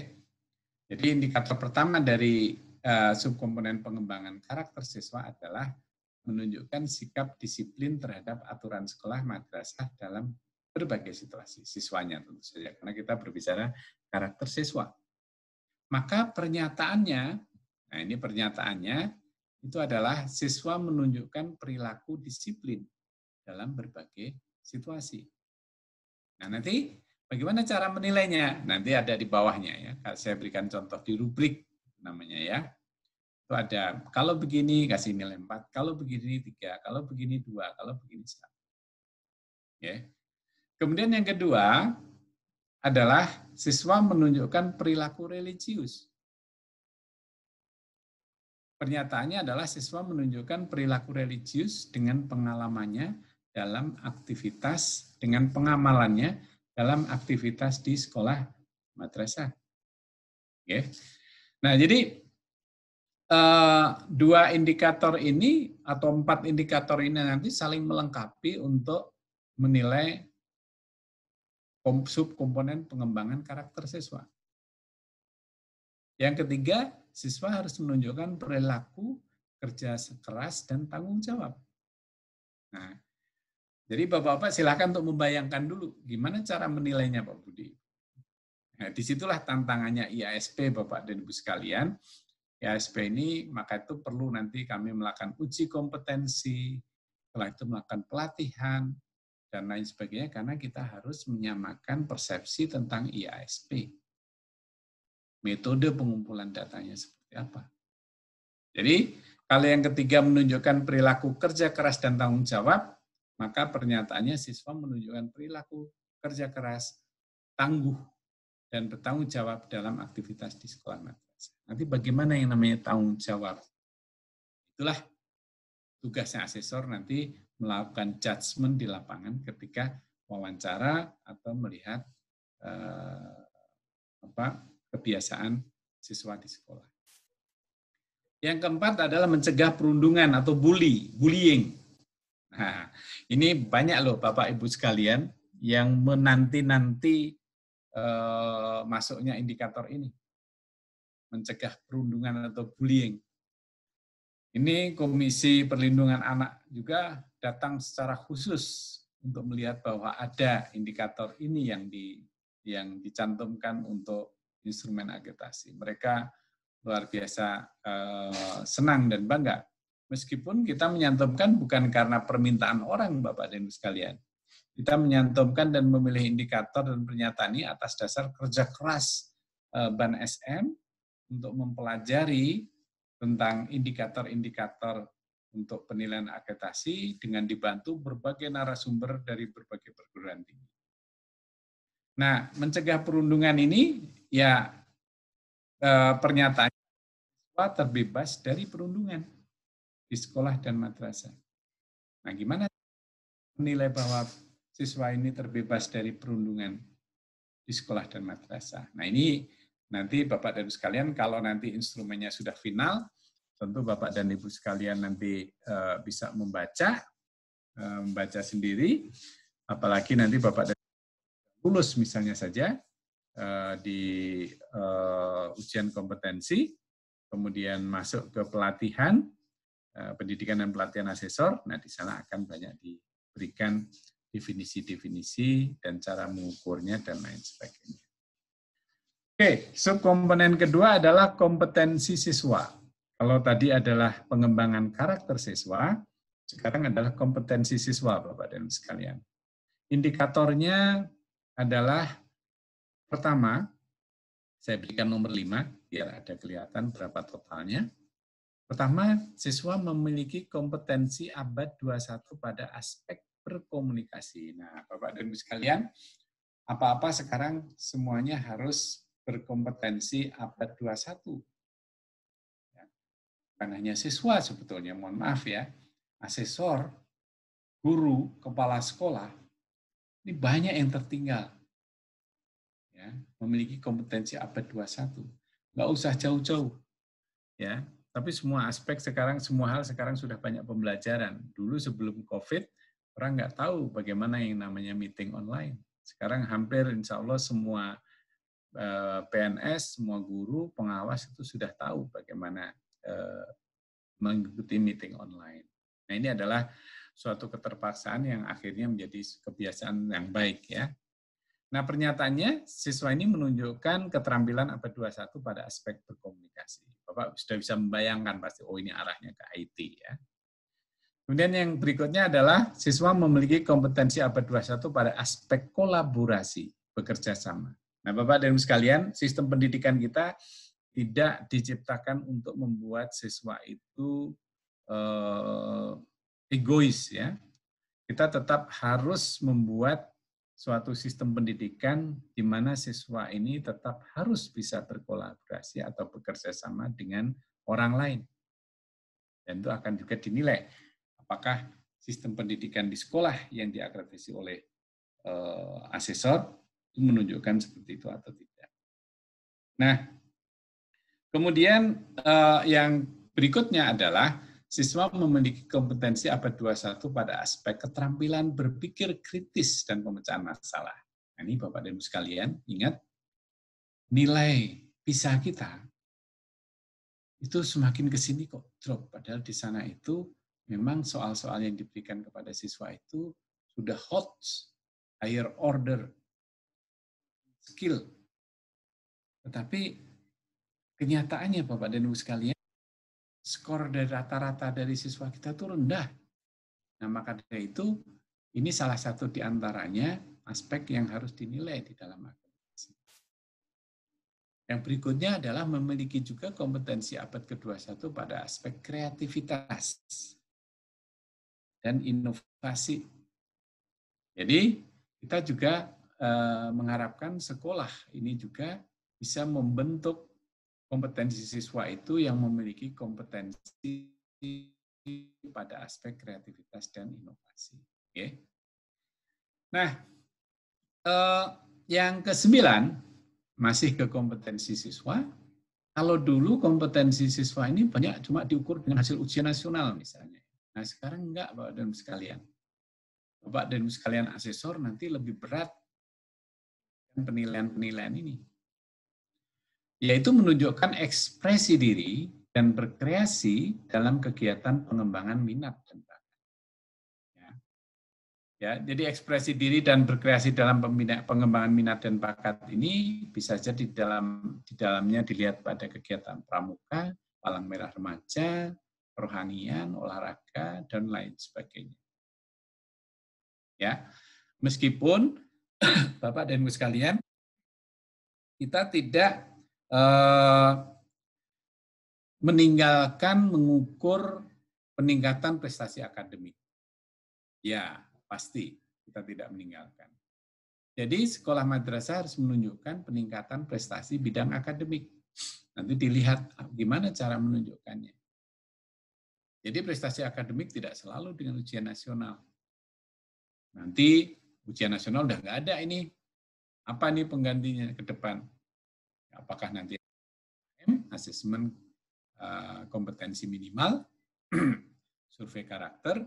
Jadi indikator pertama dari subkomponen pengembangan karakter siswa adalah menunjukkan sikap disiplin terhadap aturan sekolah madrasah dalam berbagai situasi. Siswanya tentu saja, karena kita berbicara karakter siswa. Maka pernyataannya, nah ini pernyataannya, itu adalah siswa menunjukkan perilaku disiplin dalam berbagai situasi. Nah nanti bagaimana cara menilainya? Nanti ada di bawahnya ya. Saya berikan contoh di rubrik namanya ya. Itu ada, kalau begini kasih nilai 4, kalau begini 3, kalau begini 2, kalau begini 1. Ya. Kemudian yang kedua adalah siswa menunjukkan perilaku religius. Pernyataannya adalah siswa menunjukkan perilaku religius dengan pengalamannya dalam aktivitas, dengan pengamalannya dalam aktivitas di sekolah madrasah. Oke. Nah, jadi 2 indikator ini atau 4 indikator ini nanti saling melengkapi untuk menilai subkomponen pengembangan karakter siswa. Yang ketiga, siswa harus menunjukkan perilaku kerja keras dan tanggung jawab. Nah, jadi Bapak-Bapak silakan untuk membayangkan dulu gimana cara menilainya Pak Budi. Nah, disitulah tantangannya IASP Bapak dan Ibu sekalian. IASP ini maka itu perlu nanti kami melakukan uji kompetensi, setelah itu melakukan pelatihan, dan lain sebagainya, karena kita harus menyamakan persepsi tentang IASP. Metode pengumpulan datanya seperti apa. Jadi, kalau yang ketiga menunjukkan perilaku kerja keras dan tanggung jawab, maka pernyataannya siswa menunjukkan perilaku kerja keras, tangguh, dan bertanggung jawab dalam aktivitas di sekolah madrasah. Nanti bagaimana yang namanya tanggung jawab? Itulah tugasnya asesor nanti melakukan judgement di lapangan ketika wawancara atau melihat kebiasaan siswa di sekolah. Yang keempat adalah mencegah perundungan atau bullying. Nah, ini banyak loh Bapak Ibu sekalian yang menanti-nanti masuknya indikator ini. Mencegah perundungan atau bullying. Ini Komisi Perlindungan Anak juga datang secara khusus untuk melihat bahwa ada indikator ini yang dicantumkan untuk instrumen agitasi. Mereka luar biasa senang dan bangga. Meskipun kita menyantumkan bukan karena permintaan orang, Bapak dan Ibu sekalian. Kita menyantumkan dan memilih indikator dan pernyataan ini atas dasar kerja keras Ban SM untuk mempelajari tentang indikator-indikator untuk penilaian akreditasi dengan dibantu berbagai narasumber dari berbagai perguruan tinggi. Nah, mencegah perundungan ini ya pernyataan siswa terbebas dari perundungan di sekolah dan madrasah. Nah, gimana menilai bahwa siswa ini terbebas dari perundungan di sekolah dan madrasah. Nah ini nanti Bapak dan Ibu sekalian, kalau nanti instrumennya sudah final, tentu Bapak dan Ibu sekalian nanti bisa membaca sendiri, apalagi nanti Bapak dan Ibu lulus misalnya saja di ujian kompetensi, kemudian masuk ke pelatihan, pendidikan dan pelatihan asesor, nah di sana akan banyak diberikan definisi-definisi dan cara mengukurnya dan lain sebagainya. Oke, subkomponen kedua adalah kompetensi siswa. Kalau tadi adalah pengembangan karakter siswa, sekarang adalah kompetensi siswa, Bapak dan Ibu sekalian. Indikatornya adalah pertama, saya berikan nomor 5, biar ada kelihatan berapa totalnya. Pertama, siswa memiliki kompetensi abad 21 pada aspek berkomunikasi. Nah, Bapak dan Ibu sekalian, apa-apa sekarang semuanya harus berkompetensi abad 21. Bukan hanya siswa sebetulnya, mohon maaf ya, asesor, guru, kepala sekolah, ini banyak yang tertinggal. Ya, memiliki kompetensi abad 21. Nggak usah jauh-jauh. Ya, tapi semua aspek sekarang, semua hal sekarang sudah banyak pembelajaran. Dulu sebelum COVID, orang nggak tahu bagaimana yang namanya meeting online. Sekarang hampir insya Allah semua PNS, semua guru, pengawas itu sudah tahu bagaimana mengikuti meeting online. Nah ini adalah suatu keterpaksaan yang akhirnya menjadi kebiasaan yang baik ya. Nah pernyataannya siswa ini menunjukkan keterampilan abad 21 pada aspek berkomunikasi. Bapak sudah bisa membayangkan pasti, oh ini arahnya ke IT ya. Kemudian yang berikutnya adalah siswa memiliki kompetensi abad 21 pada aspek kolaborasi, bekerja sama. Nah Bapak dan Ibu sekalian, sistem pendidikan kita tidak diciptakan untuk membuat siswa itu egois ya. Kita tetap harus membuat suatu sistem pendidikan di mana siswa ini tetap harus bisa berkolaborasi atau bekerja sama dengan orang lain. Dan itu akan juga dinilai apakah sistem pendidikan di sekolah yang diakreditasi oleh asesor itu menunjukkan seperti itu atau tidak. Nah, kemudian yang berikutnya adalah siswa memiliki kompetensi abad 21 pada aspek keterampilan berpikir kritis dan pemecahan masalah. Nah, ini Bapak dan Ibu sekalian, ingat nilai PISA kita itu semakin ke sini kok drop. Padahal di sana itu memang soal-soal yang diberikan kepada siswa itu sudah hot, higher order, skill. Tetapi kenyataannya Bapak dan Ibu sekalian, skor dari rata-rata dari siswa kita itu rendah. Nah, maka dari itu, ini salah satu di antaranya aspek yang harus dinilai di dalam akademisi. Yang berikutnya adalah memiliki juga kompetensi abad ke-21 pada aspek kreativitas dan inovasi. Jadi, kita juga mengharapkan sekolah ini juga bisa membentuk kompetensi siswa itu yang memiliki kompetensi pada aspek kreativitas dan inovasi. Oke. Nah, yang ke-9 masih ke kompetensi siswa. Kalau dulu kompetensi siswa ini banyak cuma diukur dengan hasil ujian nasional misalnya. Nah, sekarang enggak, Bapak dan Ibu sekalian. Bapak dan Ibu sekalian asesor nanti lebih berat penilaian-penilaian ini, yaitu menunjukkan ekspresi diri dan berkreasi dalam kegiatan pengembangan minat dan bakat. Ya, jadi ekspresi diri dan berkreasi dalam pengembangan minat dan bakat ini bisa jadi di dalamnya dilihat pada kegiatan pramuka, palang merah remaja, kerohanian, olahraga, dan lain sebagainya. Ya, meskipun Bapak dan Ibu sekalian, kita tidak meninggalkan mengukur peningkatan prestasi akademik. Ya, pasti kita tidak meninggalkan. Jadi sekolah madrasah harus menunjukkan peningkatan prestasi bidang akademik. Nanti dilihat gimana cara menunjukkannya. Jadi prestasi akademik tidak selalu dengan ujian nasional. Nanti ujian nasional udah nggak ada ini. Apa nih penggantinya ke depan? Apakah nanti asesmen kompetensi minimal, survei karakter,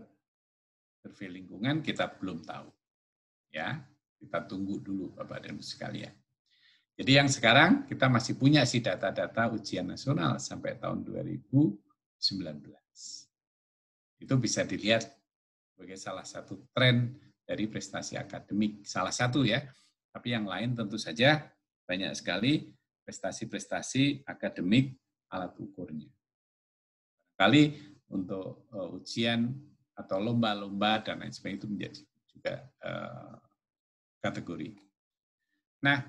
survei lingkungan, kita belum tahu. Ya, kita tunggu dulu Bapak dan Ibu sekalian. Jadi yang sekarang kita masih punya sih data-data ujian nasional sampai tahun 2019. Itu bisa dilihat sebagai salah satu tren dari prestasi akademik. Salah satu ya, tapi yang lain tentu saja banyak sekali prestasi-prestasi akademik alat ukurnya. Kali untuk ujian atau lomba-lomba dan lain sebagainya itu menjadi juga kategori. Nah,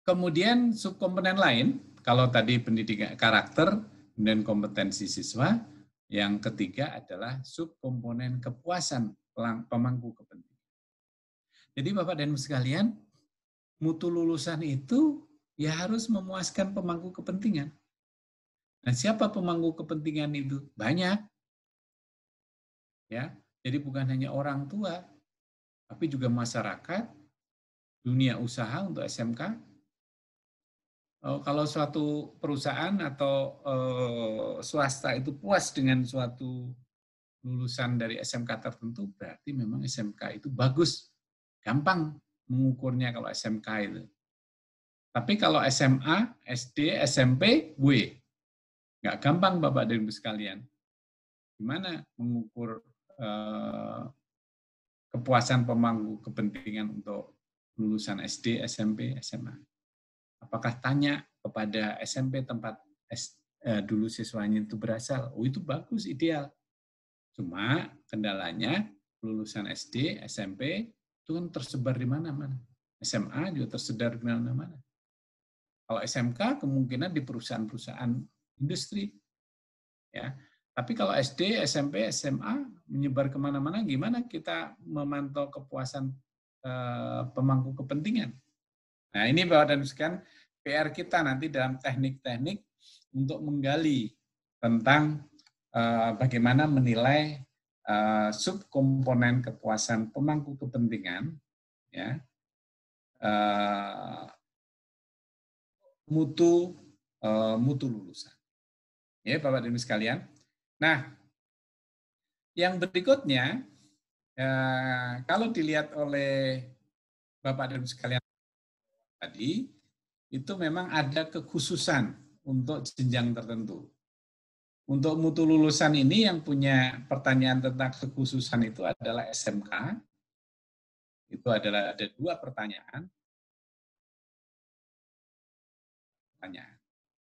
kemudian subkomponen lain, kalau tadi pendidikan karakter dan kompetensi siswa, yang ketiga adalah subkomponen kepuasan pemangku kepentingan. Jadi Bapak dan Ibu sekalian, mutu lulusan itu ya harus memuaskan pemangku kepentingan. Nah, siapa pemangku kepentingan itu? Banyak. Ya, jadi bukan hanya orang tua, tapi juga masyarakat, dunia usaha untuk SMK. Kalau suatu perusahaan atau swasta itu puas dengan suatu lulusan dari SMK tertentu, berarti memang SMK itu bagus. Gampang mengukurnya kalau SMK itu. Tapi kalau SMA, SD, SMP, nggak gampang Bapak dan Ibu sekalian. Gimana mengukur kepuasan pemangku kepentingan untuk lulusan SD, SMP, SMA? Apakah tanya kepada SMP tempat dulu siswanya itu berasal? Oh itu bagus, ideal. Cuma kendalanya lulusan SD, SMP itu kan tersebar di mana-mana. SMA juga tersebar di mana-mana. Kalau SMK kemungkinan di perusahaan-perusahaan industri. Ya. Tapi kalau SD, SMP, SMA menyebar kemana-mana, gimana kita memantau kepuasan pemangku kepentingan? Nah ini Bapak dan Ibu sekalian, PR kita nanti dalam teknik-teknik untuk menggali tentang bagaimana menilai subkomponen kepuasan pemangku kepentingan, ya, mutu lulusan. Ya Bapak dan Ibu sekalian. Nah, yang berikutnya, kalau dilihat oleh Bapak dan Ibu sekalian tadi, itu memang ada kekhususan untuk jenjang tertentu. Untuk mutu lulusan ini yang punya pertanyaan tentang kekhususan itu adalah SMK. Itu adalah ada 2 pertanyaan.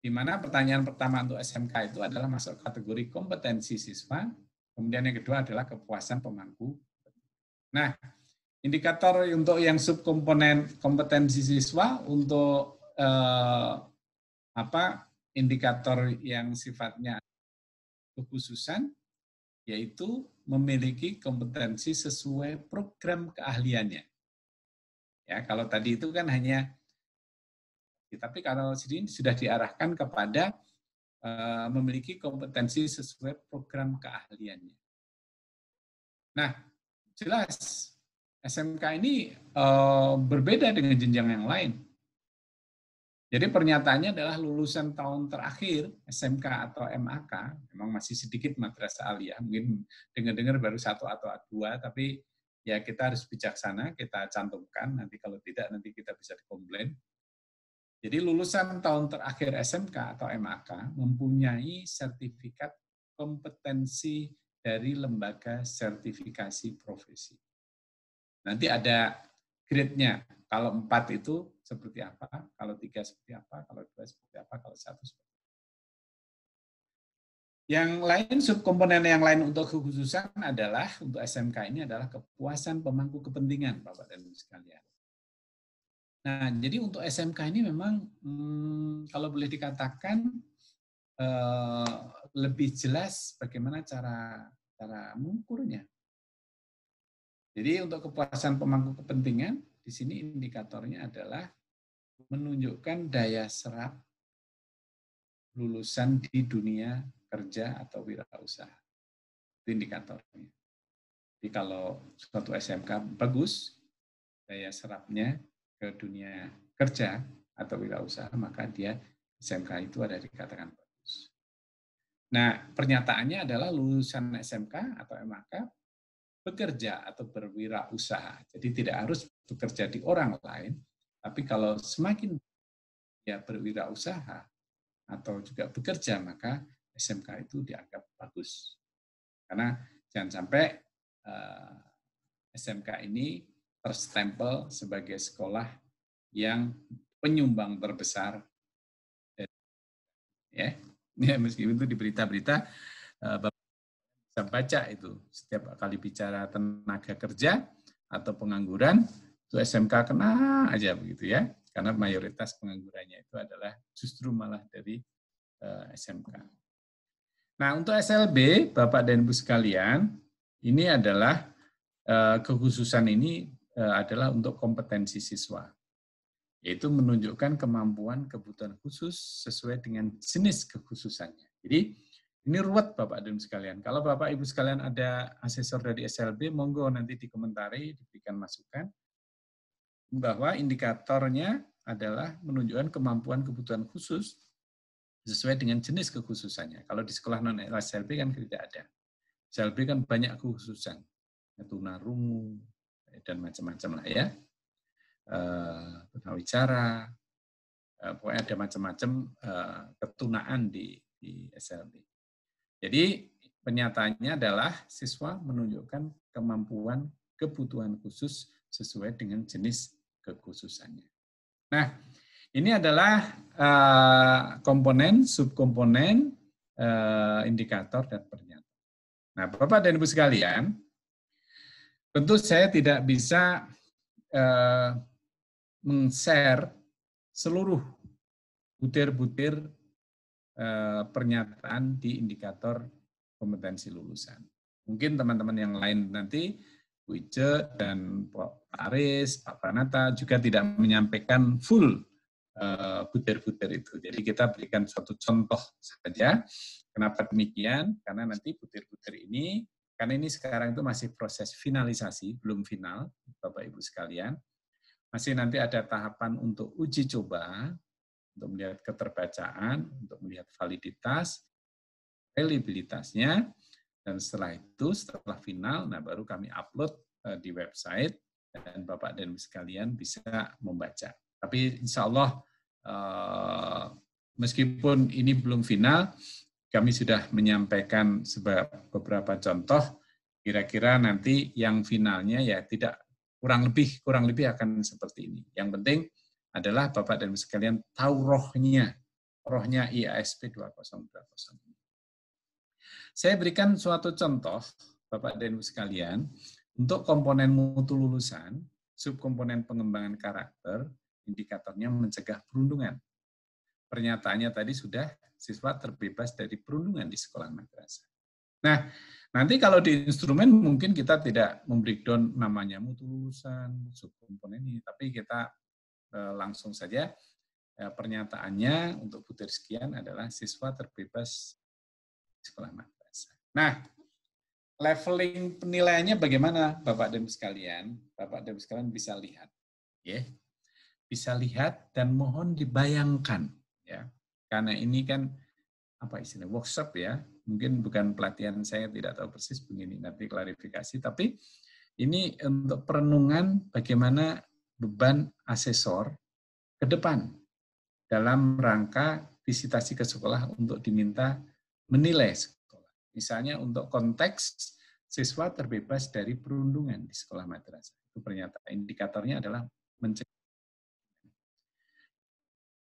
Di mana pertanyaan pertama untuk SMK itu adalah masuk kategori kompetensi siswa, kemudian yang kedua adalah kepuasan pemangku. Nah, indikator untuk yang subkomponen kompetensi siswa untuk indikator yang sifatnya kekhususan yaitu memiliki kompetensi sesuai program keahliannya. Ya, kalau tadi itu kan hanya, tapi kalau sini sudah diarahkan kepada memiliki kompetensi sesuai program keahliannya. Nah, jelas SMK ini berbeda dengan jenjang yang lain. Jadi pernyataannya adalah lulusan tahun terakhir SMK atau MAK, memang masih sedikit madrasah aliyah, mungkin dengar-dengar baru 1 atau 2, tapi ya kita harus bijaksana, kita cantumkan, nanti kalau tidak nanti kita bisa dikomplain. Jadi lulusan tahun terakhir SMK atau MAK mempunyai sertifikat kompetensi dari lembaga sertifikasi profesi. Nanti ada grade-nya. Kalau 4 itu seperti apa, kalau 3 seperti apa, kalau 2 seperti apa, kalau 1 seperti apa. Yang lain, subkomponen yang lain untuk kekhususan adalah, untuk SMK ini adalah kepuasan pemangku kepentingan, Bapak dan Ibu sekalian. Nah, jadi untuk SMK ini memang, kalau boleh dikatakan, lebih jelas bagaimana cara mengukurnya. Jadi untuk kepuasan pemangku kepentingan, di sini indikatornya adalah menunjukkan daya serap lulusan di dunia kerja atau wirausaha. Itu indikatornya. Jadi kalau suatu SMK bagus, daya serapnya ke dunia kerja atau wirausaha, maka dia SMK itu ada dikatakan bagus. Nah, pernyataannya adalah lulusan SMK atau MAK bekerja atau berwirausaha. Jadi tidak harus bekerja di orang lain, tapi kalau semakin dia berwirausaha atau juga bekerja, maka SMK itu dianggap bagus. Karena jangan sampai SMK ini terstempel sebagai sekolah yang penyumbang terbesar. Ya, meskipun itu di berita-berita bisa baca itu setiap kali bicara tenaga kerja atau pengangguran itu SMK kena aja begitu ya, karena mayoritas penganggurannya itu adalah justru malah dari SMK. Nah, untuk SLB Bapak dan Ibu sekalian, ini adalah kekhususan ini adalah untuk kompetensi siswa, yaitu menunjukkan kemampuan kebutuhan khusus sesuai dengan jenis kekhususannya. Jadi ini ruwet Bapak dan Ibu sekalian. Kalau Bapak Ibu sekalian ada asesor dari SLB, monggo nanti dikomentari, diberikan masukan bahwa indikatornya adalah menunjukkan kemampuan kebutuhan khusus sesuai dengan jenis kekhususannya. Kalau di sekolah non SLB kan tidak ada. SLB kan banyak kekhususan, tunarungu dan macam-macam lah ya. Tunawicara, pokoknya ada macam-macam ketunaan di SLB. Jadi pernyataannya adalah siswa menunjukkan kemampuan kebutuhan khusus sesuai dengan jenis kekhususannya. Nah, ini adalah komponen, subkomponen, indikator, dan pernyataan. Nah, Bapak dan Ibu sekalian, tentu saya tidak bisa meng-share seluruh butir-butir pernyataan di indikator kompetensi lulusan. Mungkin teman-teman yang lain nanti, Bu Ice dan Pak Aris, Pak Pranata juga tidak menyampaikan full butir-butir itu. Jadi kita berikan suatu contoh saja. Kenapa demikian? Karena nanti butir-butir ini, karena ini sekarang itu masih proses finalisasi, belum final, Bapak Ibu sekalian. Masih nanti ada tahapan untuk uji coba, untuk melihat keterbacaan, untuk melihat validitas, reliabilitasnya, dan setelah itu, setelah final, nah baru kami upload di website, dan Bapak dan Ibu sekalian bisa membaca. Tapi insya Allah, meskipun ini belum final, kami sudah menyampaikan beberapa contoh, kira-kira nanti yang finalnya ya tidak kurang lebih akan seperti ini. Yang penting adalah Bapak dan Ibu sekalian tahu rohnya IASP 2020. Saya berikan suatu contoh, Bapak dan Ibu sekalian, untuk komponen mutu lulusan, subkomponen pengembangan karakter, indikatornya mencegah perundungan. Pernyataannya tadi sudah siswa terbebas dari perundungan di sekolah madrasah. Nah, nanti kalau di instrumen mungkin kita tidak membreakdown namanya mutu lulusan, subkomponen ini, tapi kita langsung saja pernyataannya untuk butir sekian adalah siswa terbebas di sekolah madrasah. Nah, leveling penilaiannya bagaimana Bapak dan Ibu sekalian? Bapak dan Ibu sekalian bisa lihat. Ya. Bisa lihat dan mohon dibayangkan ya. Karena ini kan apa istilah workshop ya. Mungkin bukan pelatihan, saya tidak tahu persis begini, nanti klarifikasi, tapi ini untuk perenungan bagaimana beban asesor ke depan dalam rangka visitasi ke sekolah untuk diminta menilai sekolah. Misalnya untuk konteks siswa terbebas dari perundungan di sekolah madrasah. Itu pernyataan indikatornya adalah mencegah.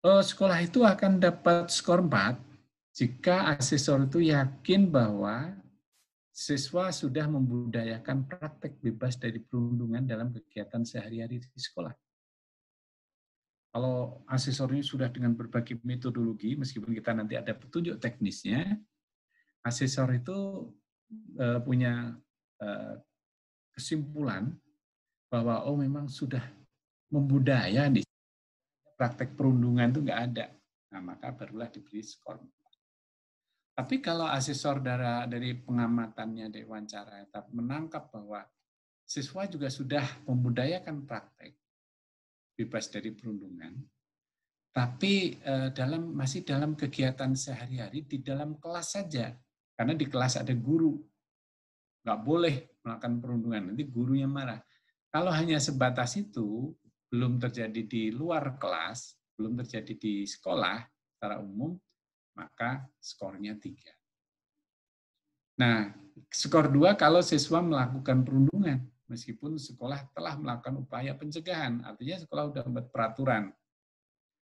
Sekolah itu akan dapat skor 4 jika asesor itu yakin bahwa siswa sudah membudayakan praktek bebas dari perundungan dalam kegiatan sehari-hari di sekolah. Kalau asesor ini sudah dengan berbagai metodologi, meskipun kita nanti ada petunjuk teknisnya, asesor itu punya kesimpulan bahwa memang sudah membudaya di praktek perundungan itu nggak ada. Nah, maka barulah diberi skor. Tapi kalau asesor dari pengamatannya, dari wawancara, menangkap bahwa siswa juga sudah membudayakan praktek, bebas dari perundungan, tapi masih dalam kegiatan sehari-hari di dalam kelas saja, karena di kelas ada guru, nggak boleh melakukan perundungan, nanti gurunya marah. Kalau hanya sebatas itu, belum terjadi di luar kelas, belum terjadi di sekolah secara umum, maka skornya 3. Nah, skor 2 kalau siswa melakukan perundungan, meskipun sekolah telah melakukan upaya pencegahan, artinya sekolah sudah membuat peraturan,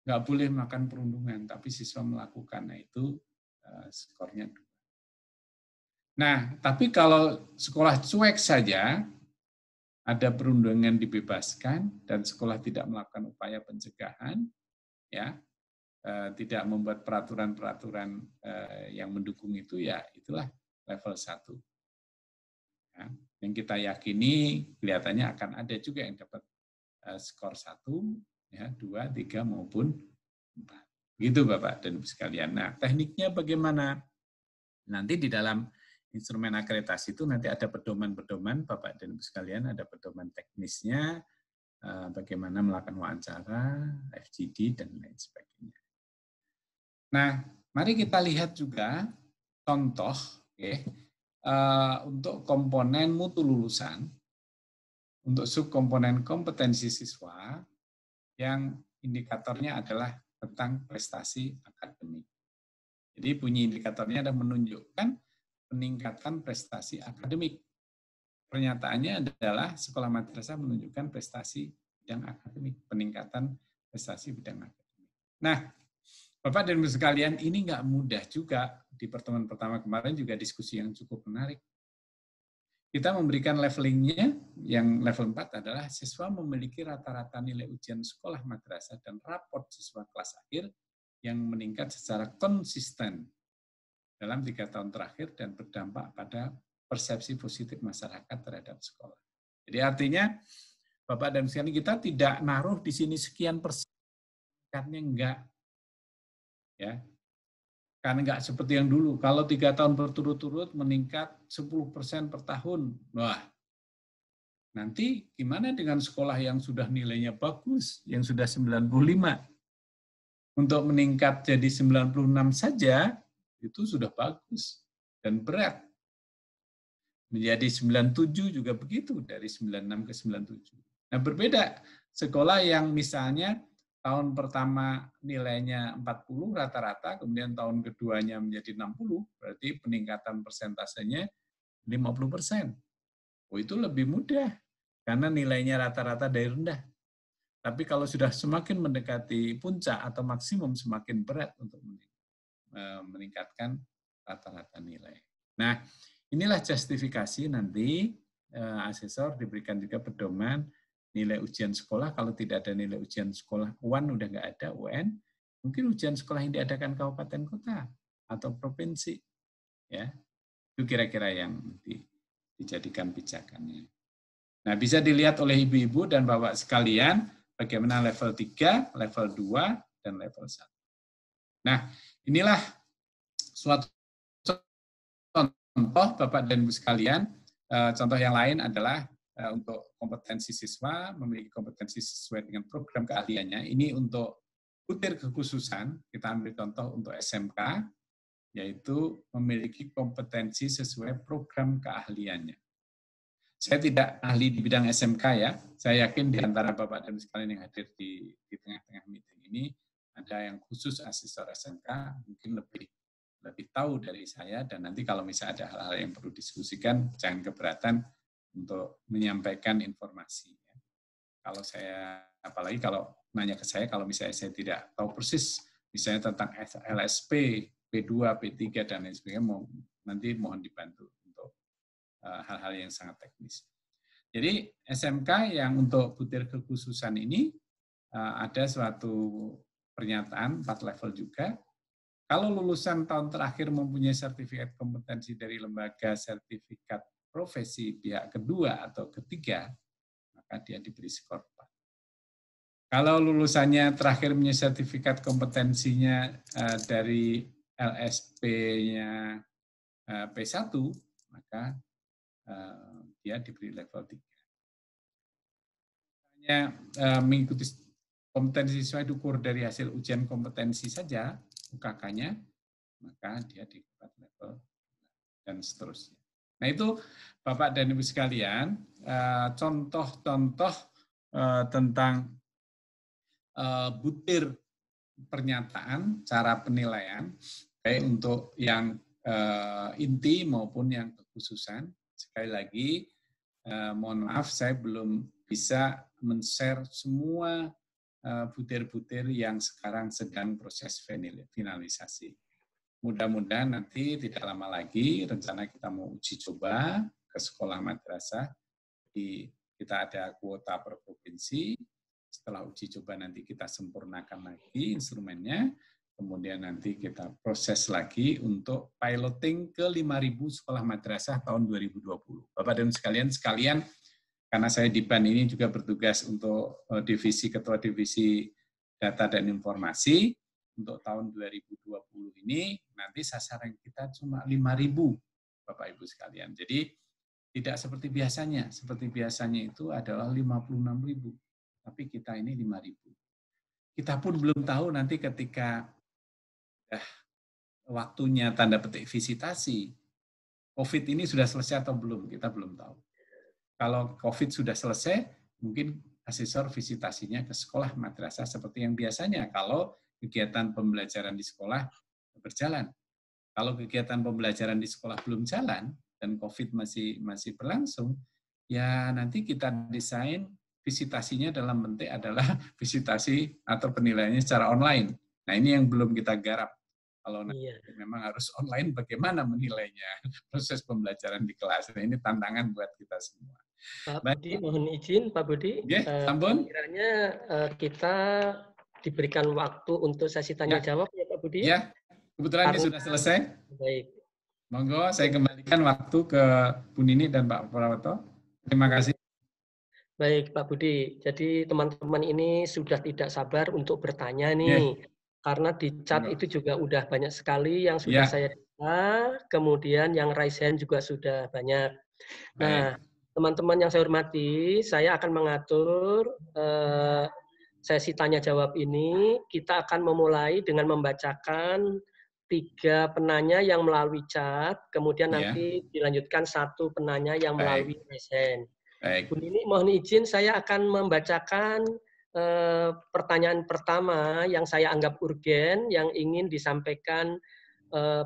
nggak boleh melakukan perundungan, tapi siswa melakukan, nah itu skornya 2. Nah, tapi kalau sekolah cuek saja, ada perundungan dibebaskan, dan sekolah tidak melakukan upaya pencegahan, ya, tidak membuat peraturan-peraturan yang mendukung itu, ya itulah level 1. Ya, yang kita yakini kelihatannya akan ada juga yang dapat skor 1, ya, 2, 3 maupun 4. Gitu Bapak dan Ibu sekalian. Nah, tekniknya bagaimana? Nanti di dalam instrumen akreditasi itu nanti ada pedoman-pedoman Bapak dan Ibu sekalian, ada pedoman teknisnya, bagaimana melakukan wawancara, FGD, dan lain sebagainya. Nah, mari kita lihat juga contoh, untuk komponen mutu lulusan, untuk subkomponen kompetensi siswa, yang indikatornya adalah tentang prestasi akademik. Jadi bunyi indikatornya adalah menunjukkan peningkatan prestasi akademik. Pernyataannya adalah sekolah madrasah menunjukkan prestasi bidang akademik, peningkatan prestasi bidang akademik. Nah, Bapak dan Ibu sekalian, ini nggak mudah juga. Di pertemuan pertama kemarin juga diskusi yang cukup menarik. Kita memberikan levelingnya, yang level 4 adalah siswa memiliki rata-rata nilai ujian sekolah madrasah dan raport siswa kelas akhir yang meningkat secara konsisten dalam 3 tahun terakhir dan berdampak pada persepsi positif masyarakat terhadap sekolah. Jadi artinya, Bapak dan Ibu sekalian, kita tidak naruh di sini sekian persen, enggak. Ya, karena nggak seperti yang dulu. Kalau 3 tahun berturut-turut meningkat 10% per tahun, wah, nanti gimana dengan sekolah yang sudah nilainya bagus, yang sudah 95? Untuk meningkat jadi 96 saja, itu sudah bagus dan berat. Menjadi 97 juga begitu, dari 96 ke 97. Nah, berbeda sekolah yang misalnya tahun pertama nilainya 40 rata-rata, kemudian tahun keduanya menjadi 60, berarti peningkatan persentasenya 50%. Oh, itu lebih mudah, karena nilainya rata-rata dari rendah. Tapi kalau sudah semakin mendekati puncak atau maksimum, semakin berat untuk meningkatkan rata-rata nilai. Nah, inilah justifikasi nanti asesor diberikan juga pedoman nilai ujian sekolah. Kalau tidak ada nilai ujian sekolah UAN, udah nggak ada UN, mungkin ujian sekolah yang diadakan kabupaten kota atau provinsi. Ya, itu kira-kira yang dijadikan pijakannya. Nah, bisa dilihat oleh ibu-ibu dan bapak sekalian bagaimana level 3, level 2, dan level 1. Nah, inilah suatu contoh Bapak dan Ibu sekalian. Contoh yang lain adalah untuk kompetensi siswa, memiliki kompetensi sesuai dengan program keahliannya. Ini untuk butir kekhususan, kita ambil contoh untuk SMK, yaitu memiliki kompetensi sesuai program keahliannya. Saya tidak ahli di bidang SMK ya, saya yakin di antara Bapak dan Ibu sekalian yang hadir di tengah-tengah meeting ini, ada yang khusus asesor SMK, mungkin lebih tahu dari saya, dan nanti kalau misalnya ada hal-hal yang perlu diskusikan, jangan keberatan untuk menyampaikan informasi. Kalau saya, apalagi kalau nanya ke saya, kalau misalnya saya tidak tahu persis, misalnya tentang LSP, P2, P3, dan lain sebagainya, nanti mohon dibantu untuk hal-hal yang sangat teknis. Jadi SMK yang untuk butir kekhususan ini, ada suatu pernyataan 4 level juga. Kalau lulusan tahun terakhir mempunyai sertifikat kompetensi dari lembaga sertifikat profesi pihak kedua atau ketiga, maka dia diberi skor 4. Kalau lulusannya terakhir mempunyai sertifikat kompetensinya dari LSP-nya P1, maka dia diberi level 3. Hanya mengikuti kompetensi sesuai ukur dari hasil ujian kompetensi saja, UKK-nya, maka dia didapat level dan seterusnya. Nah itu Bapak dan Ibu sekalian, contoh-contoh tentang butir pernyataan, cara penilaian, baik untuk yang inti maupun yang kekhususan. Sekali lagi, mohon maaf saya belum bisa men-share semua butir-butir yang sekarang sedang proses finalisasi. Mudah-mudahan nanti tidak lama lagi rencana kita mau uji coba ke sekolah madrasah. Kita ada kuota per provinsi. Setelah uji coba nanti kita sempurnakan lagi instrumennya. Kemudian nanti kita proses lagi untuk piloting ke 5.000 sekolah madrasah tahun 2020. Bapak dan sekalian, karena saya di BAN ini juga bertugas untuk ketua divisi data dan informasi, untuk tahun 2020 ini nanti sasaran kita cuma 5.000 Bapak Ibu sekalian. Jadi tidak seperti biasanya. Seperti biasanya itu adalah 56.000. Tapi kita ini 5.000. Kita pun belum tahu nanti ketika waktunya tanda petik visitasi, COVID ini sudah selesai atau belum, kita belum tahu. Kalau COVID sudah selesai, mungkin asesor visitasinya ke sekolah madrasah seperti yang biasanya kalau kegiatan pembelajaran di sekolah berjalan. Kalau kegiatan pembelajaran di sekolah belum jalan dan COVID masih berlangsung, ya nanti kita desain visitasinya dalam bentuk adalah visitasi atau penilaiannya secara online. Nah ini yang belum kita garap. Kalau memang harus online, bagaimana menilainya proses pembelajaran di kelas? Nah, ini tantangan buat kita semua. Pak Budi, mohon izin Pak Budi. Kiranya kita diberikan waktu untuk sesi tanya jawab ya Pak Budi. Ya, kebetulan ini sudah selesai. Baik. Monggo saya kembalikan waktu ke Bu Nini dan Pak Prawoto. Terima kasih. Baik Pak Budi, jadi teman-teman ini sudah tidak sabar untuk bertanya nih. Karena di chat itu juga udah banyak sekali yang sudah saya baca, kemudian yang raise hand juga sudah banyak. Nah, teman-teman yang saya hormati, saya akan mengatur sesi tanya jawab ini. Kita akan memulai dengan membacakan 3 penanya yang melalui chat, kemudian nanti dilanjutkan 1 penanya yang melalui raise hand. Bu Nini, mohon izin saya akan membacakan pertanyaan pertama yang saya anggap urgen, yang ingin disampaikan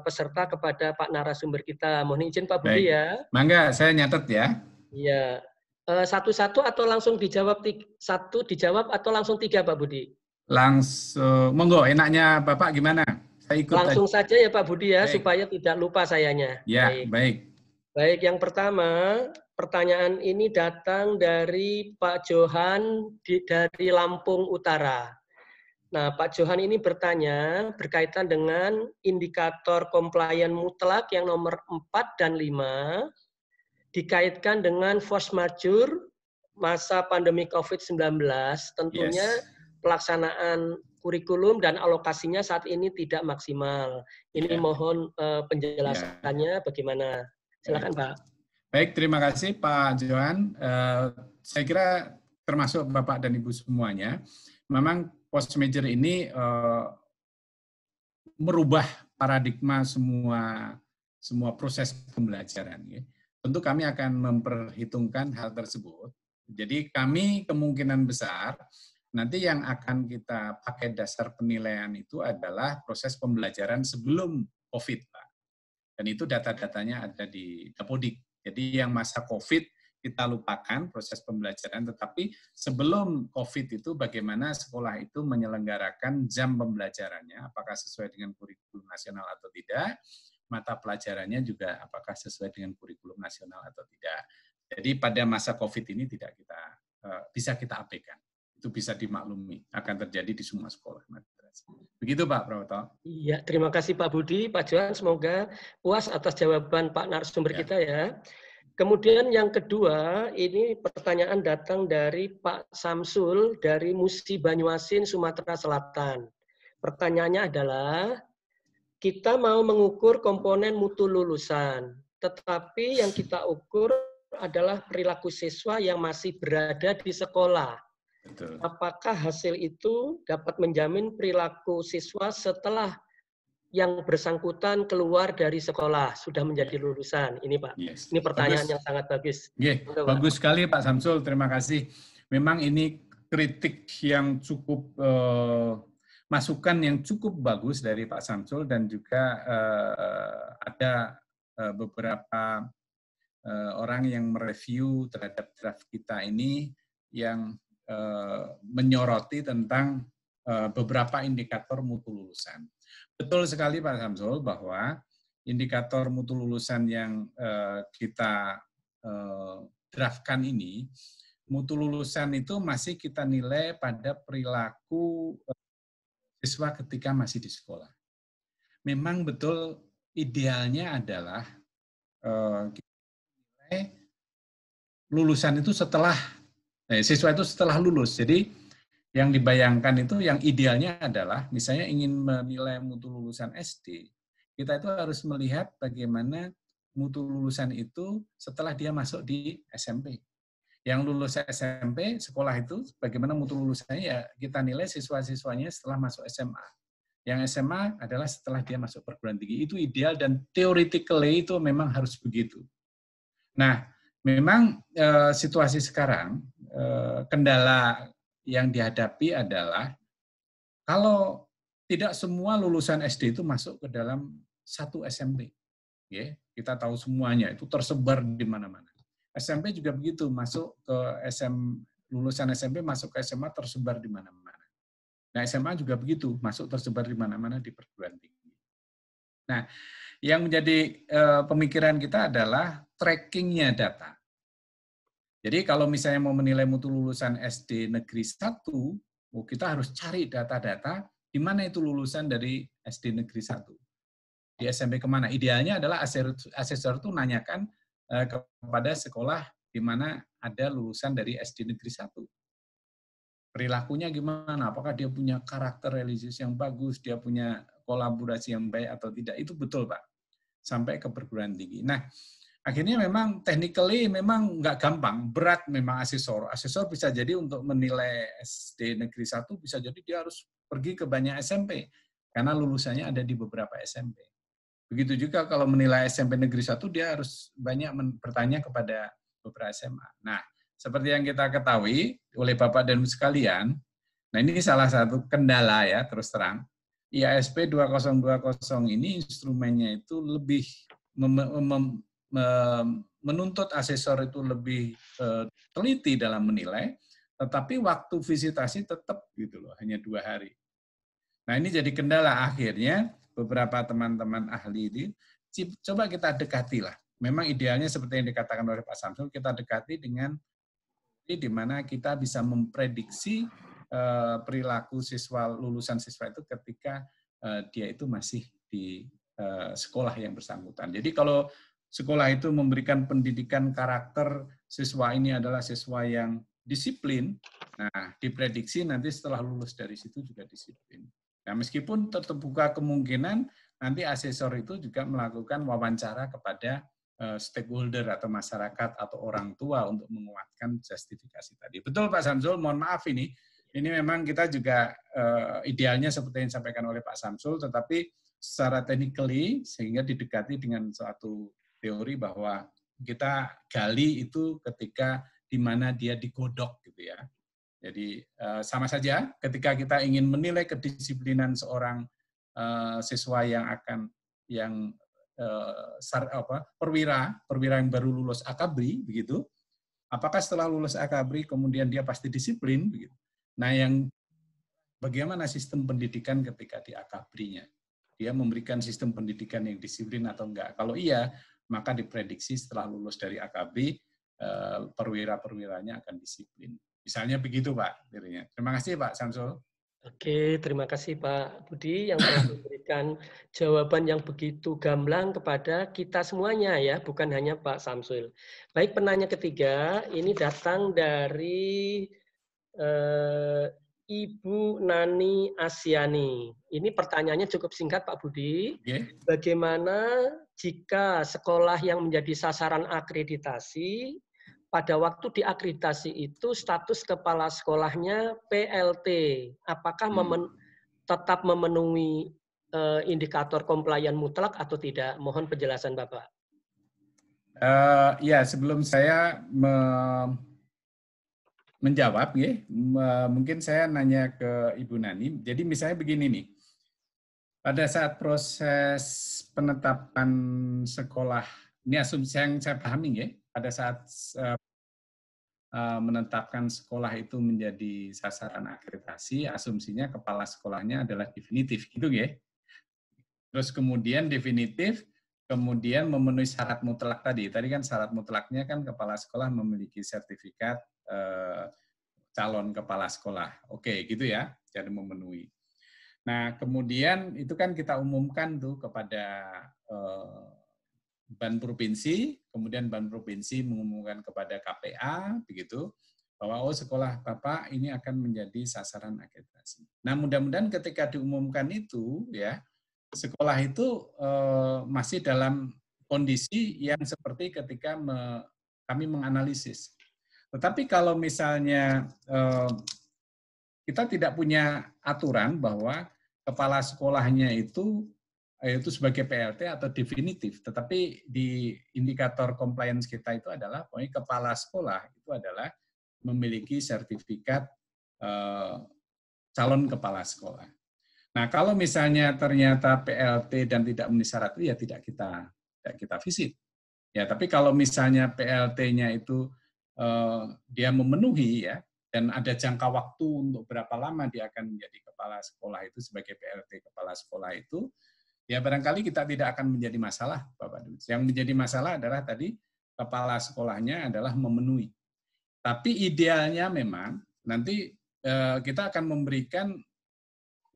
peserta kepada Pak narasumber kita. Mohon izin Pak Budi ya. Mangga, saya nyatet ya. Iya. Satu-satu atau langsung dijawab, 1 dijawab atau langsung 3 Pak Budi? Langsung, monggo enaknya Bapak gimana? Saya ikut langsung saja ya Pak Budi ya, supaya tidak lupa sayanya. Ya, baik. Baik, yang pertama, pertanyaan ini datang dari Pak Johan dari Lampung Utara. Nah, Pak Johan ini bertanya berkaitan dengan indikator komplain mutlak yang nomor 4 dan 5 dikaitkan dengan force majeure masa pandemi COVID-19. Tentunya pelaksanaan kurikulum dan alokasinya saat ini tidak maksimal. Ini mohon penjelasannya bagaimana. Silakan Pak. Baik, terima kasih Pak Johan. Saya kira termasuk Bapak dan Ibu semuanya, memang post major ini merubah paradigma semua proses pembelajaran. Tentu kami akan memperhitungkan hal tersebut. Jadi kami kemungkinan besar nanti yang akan kita pakai dasar penilaian itu adalah proses pembelajaran sebelum COVID, Pak. Dan itu data-datanya ada di Dapodik. Jadi yang masa COVID kita lupakan proses pembelajaran, tetapi sebelum COVID itu bagaimana sekolah itu menyelenggarakan jam pembelajarannya, apakah sesuai dengan kurikulum nasional atau tidak, mata pelajarannya juga apakah sesuai dengan kurikulum nasional atau tidak. Jadi pada masa COVID ini tidak bisa kita abaikan. Itu bisa dimaklumi, akan terjadi di semua sekolah madrasah. Begitu Pak Prawoto. Iya, terima kasih Pak Budi, Pak Johan, semoga puas atas jawaban Pak narasumber kita ya. Kemudian yang kedua, ini pertanyaan datang dari Pak Samsul dari Musi Banyuasin, Sumatera Selatan. Pertanyaannya adalah, kita mau mengukur komponen mutu lulusan, tetapi yang kita ukur adalah perilaku siswa yang masih berada di sekolah. Betul. Apakah hasil itu dapat menjamin perilaku siswa setelah yang bersangkutan keluar dari sekolah, sudah menjadi lulusan? Ini Pak, ini pertanyaan yang sangat bagus. Bagus sekali Pak Samsul, terima kasih. Memang ini kritik yang cukup, masukan yang cukup bagus dari Pak Samsul, dan juga ada beberapa orang yang mereview terhadap draft kita ini yang menyoroti tentang beberapa indikator mutu lulusan. Betul sekali Pak Samsul bahwa indikator mutu lulusan yang kita draftkan ini, mutu lulusan itu masih kita nilai pada perilaku siswa ketika masih di sekolah. Memang betul idealnya adalah kita nilai lulusan itu setelah siswa itu setelah lulus. Jadi yang dibayangkan itu, yang idealnya adalah misalnya ingin menilai mutu lulusan SD, kita itu harus melihat bagaimana mutu lulusan itu setelah dia masuk di SMP. Yang lulus SMP, sekolah itu bagaimana mutu lulusannya, ya kita nilai siswa-siswanya setelah masuk SMA. Yang SMA adalah setelah dia masuk perguruan tinggi. Itu ideal, dan theoretically itu memang harus begitu. Nah, memang situasi sekarang, kendala yang dihadapi adalah kalau tidak semua lulusan SD itu masuk ke dalam satu SMP. Ya, kita tahu semuanya, itu tersebar di mana-mana. SMP juga begitu, masuk ke lulusan SMP masuk ke SMA tersebar di mana-mana. Nah, SMA juga begitu, masuk tersebar di mana-mana di perguruan tinggi. Nah, yang menjadi pemikiran kita adalah trackingnya data. Jadi kalau misalnya mau menilai mutu lulusan SD Negeri 1, kita harus cari data-data di mana itu lulusan dari SD Negeri 1. Di SMP kemana? Idealnya adalah asesor itu nanyakan kepada sekolah di mana ada lulusan dari SD Negeri 1. Perilakunya gimana? Apakah dia punya karakter religius yang bagus, dia punya kolaborasi yang baik atau tidak? Itu betul, Pak. Sampai ke perguruan tinggi. Nah, akhirnya memang technically memang nggak gampang, berat memang asesor. Asesor bisa jadi untuk menilai SD Negeri 1, bisa jadi dia harus pergi ke banyak SMP, karena lulusannya ada di beberapa SMP. Begitu juga kalau menilai SMP Negeri 1, dia harus banyak bertanya kepada beberapa SMA. Nah, seperti yang kita ketahui oleh Bapak dan Ibu sekalian, nah ini salah satu kendala ya, terus terang. IASP 2020 ini instrumennya itu lebih menuntut asesor itu lebih teliti dalam menilai, tetapi waktu visitasi tetap gitu loh, hanya 2 hari. Nah, ini jadi kendala. Akhirnya beberapa teman-teman ahli ini coba kita dekatilah. Memang idealnya seperti yang dikatakan oleh Pak Samsul, kita dekati dengan di mana kita bisa memprediksi perilaku siswa, lulusan siswa itu ketika dia itu masih di sekolah yang bersangkutan. Jadi kalau sekolah itu memberikan pendidikan karakter siswa ini adalah siswa yang disiplin, nah diprediksi nanti setelah lulus dari situ juga disiplin. Nah, meskipun terbuka kemungkinan nanti asesor itu juga melakukan wawancara kepada stakeholder atau masyarakat atau orang tua untuk menguatkan justifikasi tadi. Betul Pak Samsul, mohon maaf ini memang kita juga idealnya seperti yang disampaikan oleh Pak Samsul, tetapi secara technically sehingga didekati dengan suatu teori bahwa kita gali itu ketika di mana dia digodok gitu ya. Jadi sama saja ketika kita ingin menilai kedisiplinan seorang siswa yang perwira yang baru lulus akabri begitu, apakah setelah lulus akabri kemudian dia pasti disiplin begitu. Nah, yang bagaimana sistem pendidikan ketika di akabrinya, dia memberikan sistem pendidikan yang disiplin atau enggak? Kalau iya, maka diprediksi setelah lulus dari akabri perwira-perwiranya akan disiplin. Misalnya begitu Pak. Terima kasih Pak Samsul. Oke, terima kasih Pak Budi yang telah memberikan jawaban yang begitu gamblang kepada kita semuanya ya, bukan hanya Pak Samsul. Baik, penanya ketiga ini datang dari Ibu Nani Asyani. Ini pertanyaannya cukup singkat Pak Budi. Okay. Bagaimana jika sekolah yang menjadi sasaran akreditasi, pada waktu diakreditasi itu status kepala sekolahnya PLT, apakah tetap memenuhi indikator komplain mutlak atau tidak? Mohon penjelasan Bapak. Ya, sebelum saya menjawab, ya, mungkin saya nanya ke Ibu Nani. Jadi misalnya begini nih, pada saat proses penetapan sekolah, ini asumsi yang saya pahami ya, pada saat menetapkan sekolah itu menjadi sasaran akreditasi, asumsinya kepala sekolahnya adalah definitif, gitu ya. Terus kemudian definitif, kemudian memenuhi syarat mutlak tadi. Tadi kan syarat mutlaknya kan kepala sekolah memiliki sertifikat calon kepala sekolah. Oke, gitu ya, jadi memenuhi. Nah, kemudian itu kan kita umumkan tuh kepada Ban Provinsi, kemudian Ban Provinsi mengumumkan kepada KPA, begitu, bahwa sekolah Bapak ini akan menjadi sasaran akreditasi. Nah, mudah-mudahan ketika diumumkan itu, ya, sekolah itu masih dalam kondisi yang seperti ketika kami menganalisis. Tetapi kalau misalnya kita tidak punya aturan bahwa kepala sekolahnya itu sebagai PLT atau definitif, tetapi di indikator compliance kita itu adalah pokoknya kepala sekolah itu adalah memiliki sertifikat calon kepala sekolah. Nah, kalau misalnya ternyata PLT dan tidak memenuhi syarat itu ya tidak kita visit. Ya, tapi kalau misalnya PLT-nya itu dia memenuhi ya, dan ada jangka waktu untuk berapa lama dia akan menjadi kepala sekolah itu sebagai PLT kepala sekolah itu, ya barangkali kita tidak akan menjadi masalah, Bapak Dut. Yang menjadi masalah adalah tadi kepala sekolahnya adalah memenuhi. Tapi idealnya memang nanti kita akan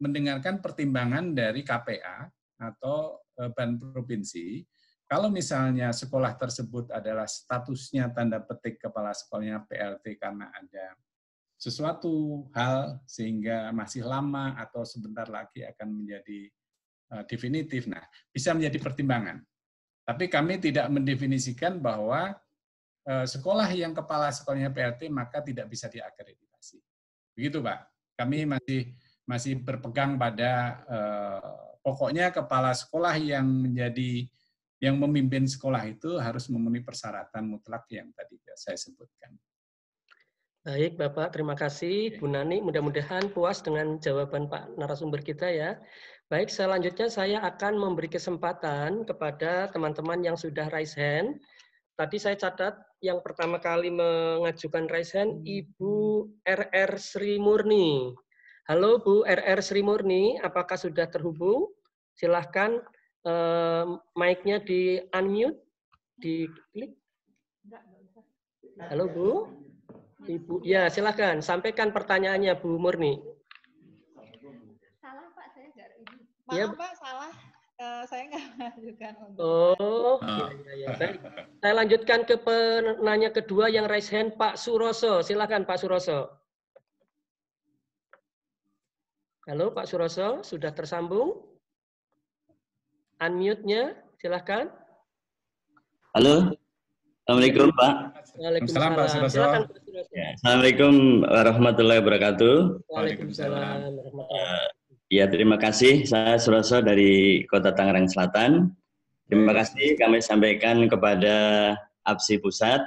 mendengarkan pertimbangan dari KPA atau Ban Provinsi. Kalau misalnya sekolah tersebut adalah statusnya tanda petik kepala sekolahnya PLT karena ada sesuatu hal sehingga masih lama atau sebentar lagi akan menjadi definitif, nah bisa menjadi pertimbangan. Tapi kami tidak mendefinisikan bahwa sekolah yang kepala sekolahnya PLT maka tidak bisa diakreditasi. Begitu Pak, kami masih berpegang pada pokoknya kepala sekolah yang memimpin sekolah itu harus memenuhi persyaratan mutlak yang tadi saya sebutkan. Baik Bapak, terima kasih. Bu Nani, mudah-mudahan puas dengan jawaban Pak narasumber kita ya. Baik, selanjutnya saya akan memberi kesempatan kepada teman-teman yang sudah raise hand. Tadi saya catat yang pertama kali mengajukan raise hand Ibu RR Sri Murni. Halo Bu RR Sri Murni, apakah sudah terhubung? Silahkan mic-nya di unmute, diklik. Halo Bu, Ibu, ya silahkan sampaikan pertanyaannya Bu Murni. Salah Pak, saya nggak ini. Maaf Ya. Pak, salah. Saya nggak mengajukan untuk. Oh, ya. Baik. Saya lanjutkan ke penanya kedua yang raise hand Pak Suroso. Silakan Pak Suroso. Halo Pak Suroso, sudah tersambung? Unmute-nya, silakan. Halo, Assalamualaikum Pak. Waalaikumsalam Pak Suroso. Silakan Pak Suroso. Ya, Assalamualaikum warahmatullahi wabarakatuh. Waalaikumsalam warahmatullahi wabarakatuh. Ya, terima kasih. Saya Suroso dari Kota Tangerang Selatan. Terima kasih kami sampaikan kepada APSI Pusat.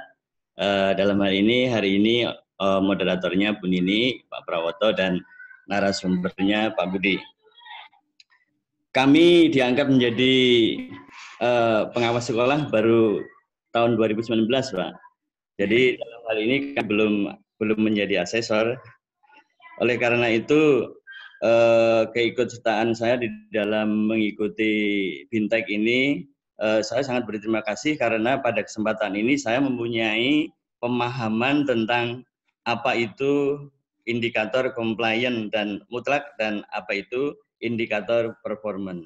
Dalam hal ini, hari ini moderatornya Bu Nini, Pak Prawoto, dan narasumbernya Pak Budi. Kami diangkat menjadi pengawas sekolah baru tahun 2019, Pak. Jadi dalam hal ini kan belum menjadi asesor. Oleh karena itu keikutsertaan saya di dalam mengikuti Bintek ini, saya sangat berterima kasih karena pada kesempatan ini saya mempunyai pemahaman tentang apa itu indikator compliance dan mutlak dan apa itu indikator performance.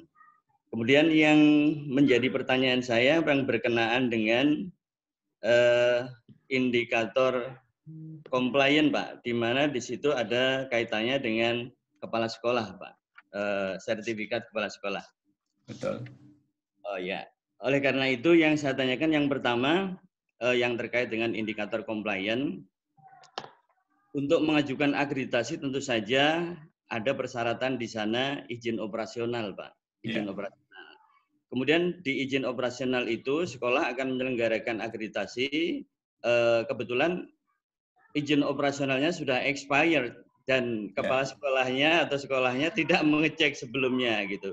Kemudian yang menjadi pertanyaan saya yang berkenaan dengan indikator compliant, Pak, di mana di situ ada kaitannya dengan kepala sekolah, Pak. Sertifikat kepala sekolah. Betul. Oh ya. Oleh karena itu yang saya tanyakan yang pertama yang terkait dengan indikator compliant. Untuk mengajukan akreditasi tentu saja ada persyaratan di sana izin operasional, Pak. Izin operasional. Kemudian di izin operasional itu sekolah akan menyelenggarakan akreditasi. Kebetulan izin operasionalnya sudah expired dan kepala sekolahnya atau sekolahnya tidak mengecek sebelumnya gitu.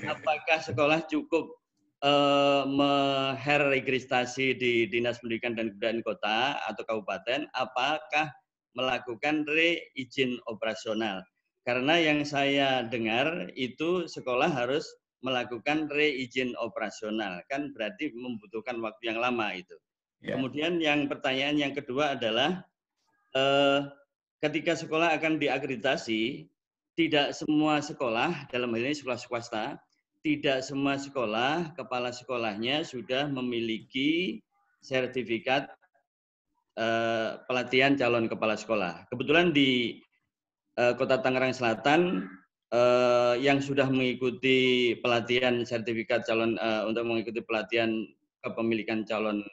Apakah sekolah cukup registrasi di Dinas Pendidikan dan Kebudayaan Kota atau Kabupaten, apakah melakukan izin operasional? Karena yang saya dengar itu sekolah harus melakukan izin operasional, kan berarti membutuhkan waktu yang lama itu. Kemudian yang pertanyaan yang kedua adalah ketika sekolah akan diakreditasi, tidak semua sekolah, dalam hal ini sekolah swasta, tidak semua sekolah, kepala sekolahnya sudah memiliki sertifikat pelatihan calon kepala sekolah. Kebetulan di Kota Tangerang Selatan yang sudah mengikuti pelatihan sertifikat calon untuk mengikuti pelatihan kepemilikan calon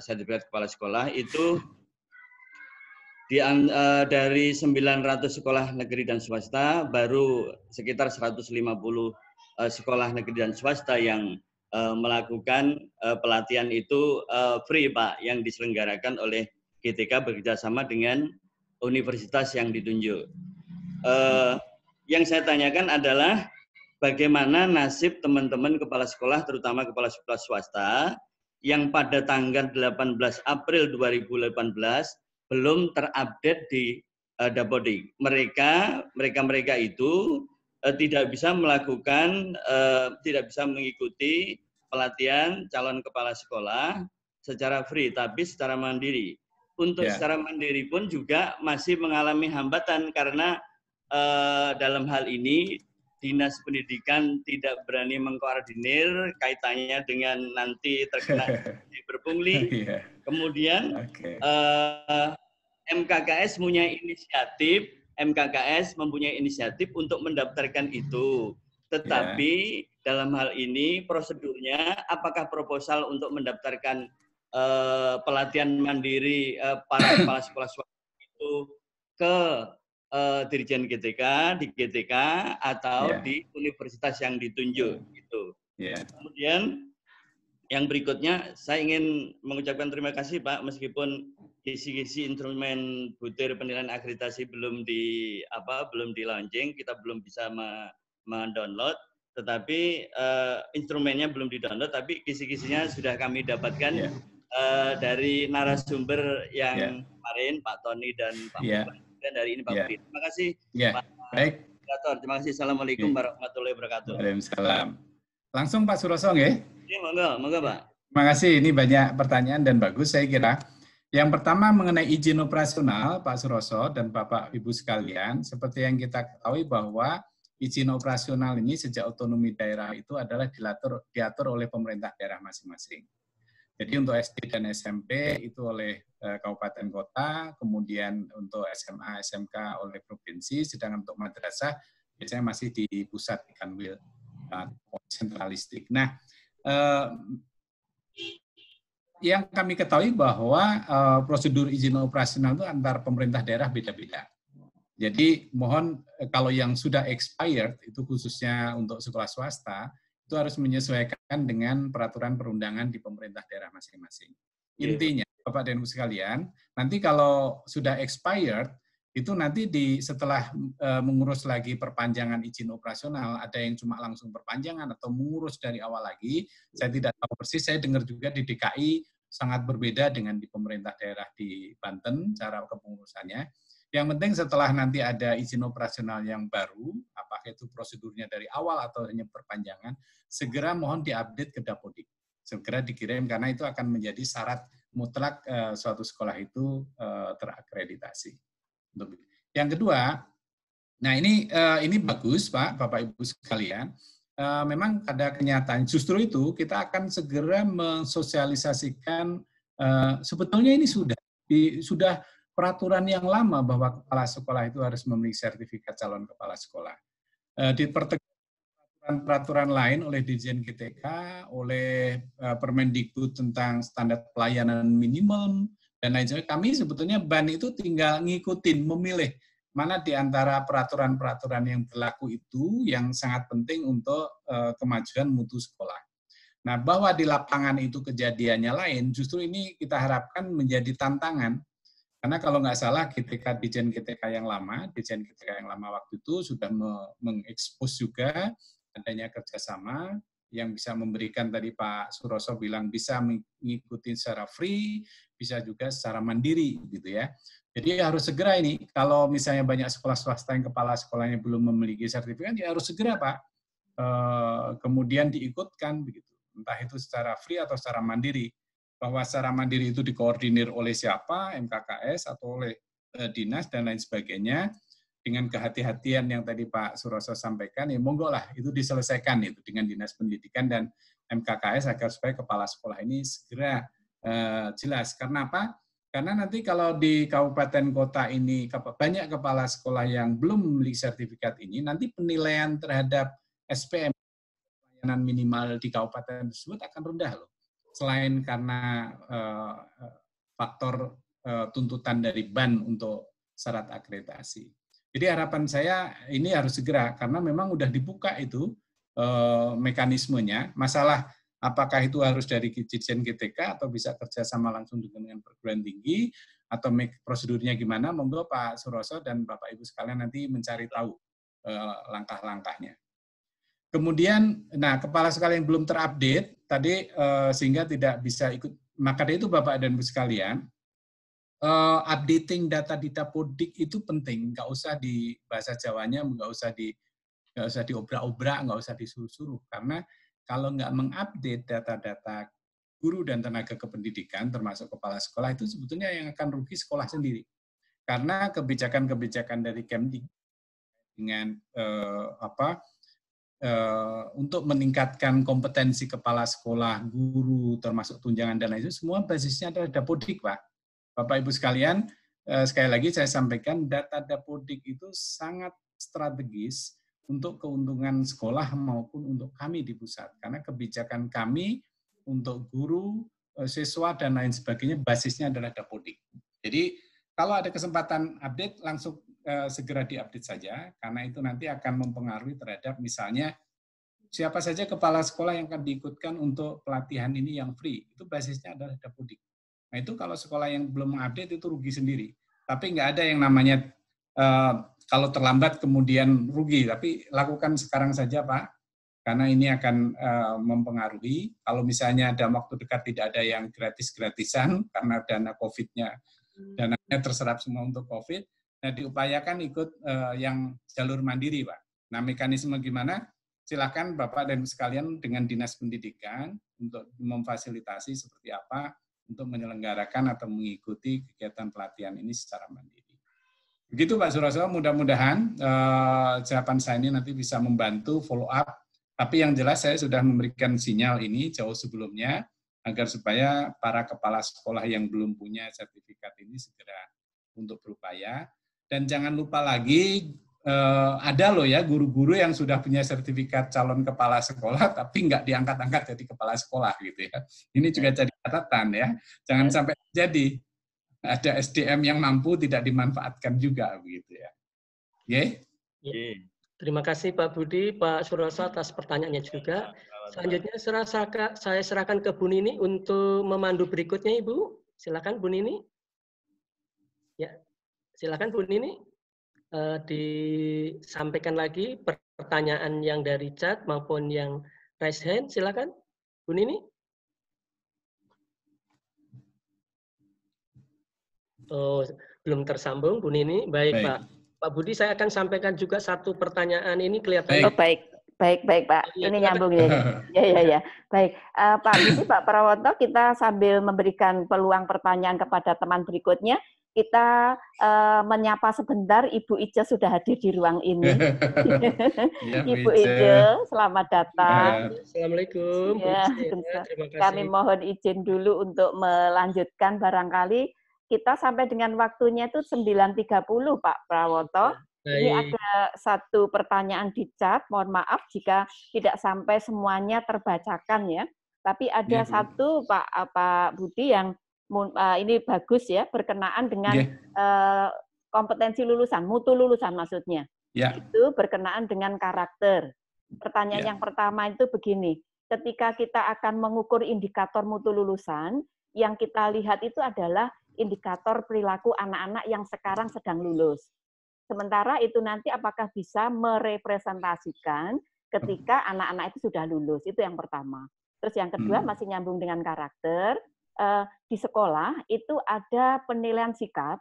sertifikat kepala sekolah itu dari 900 sekolah negeri dan swasta baru sekitar 150 sekolah negeri dan swasta yang melakukan pelatihan itu free, Pak, yang diselenggarakan oleh GTK bekerjasama dengan universitas yang ditunjuk. Yang saya tanyakan adalah bagaimana nasib teman-teman kepala sekolah, terutama kepala sekolah swasta, yang pada tanggal 18 April 2018 belum terupdate di Dapodik. Mereka itu tidak bisa melakukan, tidak bisa mengikuti pelatihan calon kepala sekolah secara free, tapi secara mandiri. Untuk secara mandiri pun juga masih mengalami hambatan karena dalam hal ini Dinas Pendidikan tidak berani mengkoordinir kaitannya dengan nanti terkena berpungli. Kemudian MKKS mempunyai inisiatif untuk mendaftarkan itu. Tetapi dalam hal ini prosedurnya apakah proposal untuk mendaftarkan pelatihan mandiri para kepala sekolah swasta itu ke Dirjen GTK, di GTK atau di universitas yang ditunjuk gitu. Kemudian yang berikutnya saya ingin mengucapkan terima kasih, Pak, meskipun kisi-kisi instrumen butir penilaian akreditasi belum di launching, kita belum bisa mendownload, tetapi instrumennya belum di-download, tapi kisi-kisinya sudah kami dapatkan dari narasumber yang kemarin, Pak Tony dan Pak Muhammad. Dan dari ini Pak Budi. Terima kasih Pak Baik. Terima kasih. Assalamualaikum warahmatullahi wabarakatuh. Waalaikumsalam. Langsung Pak Suroso nggih? Ya, monggo Pak. Terima kasih. Ini banyak pertanyaan dan bagus saya kira. Yang pertama mengenai izin operasional Pak Suroso dan Bapak Ibu sekalian, seperti yang kita ketahui bahwa izin operasional ini sejak otonomi daerah itu adalah diatur oleh pemerintah daerah masing-masing. Jadi untuk SD dan SMP itu oleh kabupaten kota, kemudian untuk SMA, SMK oleh provinsi, sedangkan untuk madrasah biasanya masih di pusat di Kanwil sentralistik. Nah, yang kami ketahui bahwa prosedur izin operasional itu antar pemerintah daerah beda-beda. Jadi mohon kalau yang sudah expired itu khususnya untuk sekolah swasta itu harus menyesuaikan dengan peraturan perundangan di pemerintah daerah masing-masing. Intinya, Bapak dan Ibu sekalian, nanti kalau sudah expired, itu nanti setelah mengurus lagi perpanjangan izin operasional, ada yang cuma langsung perpanjangan atau mengurus dari awal lagi, saya tidak tahu persis, saya dengar juga di DKI sangat berbeda dengan di pemerintah daerah di Banten, cara kepengurusannya. Yang penting setelah nanti ada izin operasional yang baru, apakah itu prosedurnya dari awal atau hanya perpanjangan, segera mohon diupdate ke Dapodik. Segera dikirim karena itu akan menjadi syarat mutlak suatu sekolah itu terakreditasi. Yang kedua, nah ini bagus Pak, Bapak Ibu sekalian. Memang ada kenyataan, justru itu kita akan segera mensosialisasikan, sebetulnya ini sudah sudah peraturan yang lama bahwa kepala sekolah itu harus memiliki sertifikat calon kepala sekolah. Dipertegas peraturan lain oleh Dirjen GTK, oleh Permendikbud tentang standar pelayanan minimum, dan lain sebagainya. Kami sebetulnya BAN itu tinggal ngikutin, memilih mana di antara peraturan-peraturan yang berlaku itu yang sangat penting untuk kemajuan mutu sekolah. Nah, bahwa di lapangan itu kejadiannya lain, justru ini kita harapkan menjadi tantangan. Karena kalau nggak salah Dirjen GTK yang lama waktu itu sudah mengekspos juga adanya kerjasama yang bisa memberikan, tadi Pak Suroso bilang bisa mengikuti secara free, bisa juga secara mandiri gitu ya. Jadi harus segera ini, kalau misalnya banyak sekolah swasta yang kepala sekolahnya belum memiliki sertifikat, ya harus segera Pak, kemudian diikutkan begitu. Entah itu secara free atau secara mandiri. Bahwa secara mandiri itu dikoordinir oleh siapa, MKKS atau oleh dinas dan lain sebagainya, dengan kehati-hatian yang tadi Pak Suroso sampaikan, ya monggo lah itu diselesaikan itu dengan Dinas Pendidikan dan MKKS agar supaya kepala sekolah ini segera jelas. Karena apa? Karena nanti kalau di kabupaten kota ini banyak kepala sekolah yang belum memiliki sertifikat ini, nanti penilaian terhadap SPM pelayanan minimal di kabupaten tersebut akan rendah loh. Selain karena faktor tuntutan dari BAN untuk syarat akreditasi. Jadi harapan saya ini harus segera, karena memang udah dibuka itu mekanismenya. Masalah apakah itu harus dari Dirjen GTK atau bisa kerjasama langsung dengan perguruan tinggi, atau prosedurnya gimana, monggo Pak Suroso dan Bapak Ibu sekalian nanti mencari tahu langkah-langkahnya. Kemudian, nah kepala sekolah yang belum terupdate tadi sehingga tidak bisa ikut, maka dari itu Bapak dan Ibu sekalian, updating data di Dapodik itu penting, nggak usah di bahasa Jawanya, nggak usah diobrak-obrak, nggak usah disuruh-suruh, karena kalau nggak mengupdate data-data guru dan tenaga kependidikan, termasuk kepala sekolah, itu sebetulnya yang akan rugi sekolah sendiri, karena kebijakan-kebijakan dari Kemdikbud dengan untuk meningkatkan kompetensi kepala sekolah, guru, termasuk tunjangan dan lain-lain, semua basisnya adalah Dapodik, Pak. Bapak Ibu sekalian, sekali lagi saya sampaikan data Dapodik itu sangat strategis untuk keuntungan sekolah maupun untuk kami di pusat. Karena kebijakan kami untuk guru, siswa, dan lain sebagainya basisnya adalah Dapodik. Jadi kalau ada kesempatan update, langsung segera diupdate saja, karena itu nanti akan mempengaruhi terhadap misalnya siapa saja kepala sekolah yang akan diikutkan untuk pelatihan ini yang free, itu basisnya adalah Dapodik. Nah itu kalau sekolah yang belum mengupdate itu rugi sendiri. Tapi nggak ada yang namanya kalau terlambat kemudian rugi. Tapi lakukan sekarang saja Pak, karena ini akan mempengaruhi. Kalau misalnya dalam waktu dekat tidak ada yang gratis-gratisan karena dana COVID-nya, dananya terserap semua untuk COVID. Nah diupayakan ikut yang jalur mandiri Pak. Nah mekanisme gimana? Silakan Bapak dan sekalian dengan Dinas Pendidikan untuk memfasilitasi seperti apa untuk menyelenggarakan atau mengikuti kegiatan pelatihan ini secara mandiri. Begitu Pak Suroso, mudah-mudahan jawaban saya ini nanti bisa membantu follow up, tapi yang jelas saya sudah memberikan sinyal ini jauh sebelumnya, agar supaya para kepala sekolah yang belum punya sertifikat ini segera untuk berupaya. Dan jangan lupa lagi, ada loh ya guru-guru yang sudah punya sertifikat calon kepala sekolah tapi nggak diangkat-angkat jadi kepala sekolah gitu ya. Ini juga jadi catatan ya. Jangan sampai jadi ada SDM yang mampu tidak dimanfaatkan juga begitu ya. Yeah. Terima kasih Pak Budi, Pak Suroso atas pertanyaannya juga. Selanjutnya saya serahkan ke Bu Nini untuk memandu berikutnya Ibu. Silakan Bu Nini. Ya, silakan Bu Nini. Disampaikan lagi pertanyaan yang dari chat maupun yang raise hand, silakan Bu Nini. Oh, belum tersambung Bu Nini. Baik. Pak Budi, saya akan sampaikan juga satu pertanyaan ini kelihatan. Oh, baik Pak. Ini nyambung ya. Ya. Baik, Pak Budi, Pak Prawoto, kita sambil memberikan peluang pertanyaan kepada teman berikutnya. Kita menyapa sebentar, Ibu Ice sudah hadir di ruang ini. Ya, Ibu Ice, selamat datang. Assalamualaikum. Ya, terima kasih. Kami mohon izin dulu untuk melanjutkan, barangkali kita sampai dengan waktunya itu 9.30 Pak Prawoto. Ini ada satu pertanyaan di chat, mohon maaf jika tidak sampai semuanya terbacakan ya. Tapi ada satu Pak Budi yang ini bagus ya, berkenaan dengan kompetensi lulusan, mutu lulusan maksudnya. Itu berkenaan dengan karakter. Pertanyaan yang pertama itu begini, ketika kita akan mengukur indikator mutu lulusan, yang kita lihat itu adalah indikator perilaku anak-anak yang sekarang sedang lulus. Sementara itu nanti apakah bisa merepresentasikan ketika anak-anak itu sudah lulus, itu yang pertama. Terus yang kedua masih nyambung dengan karakter, di sekolah itu ada penilaian sikap,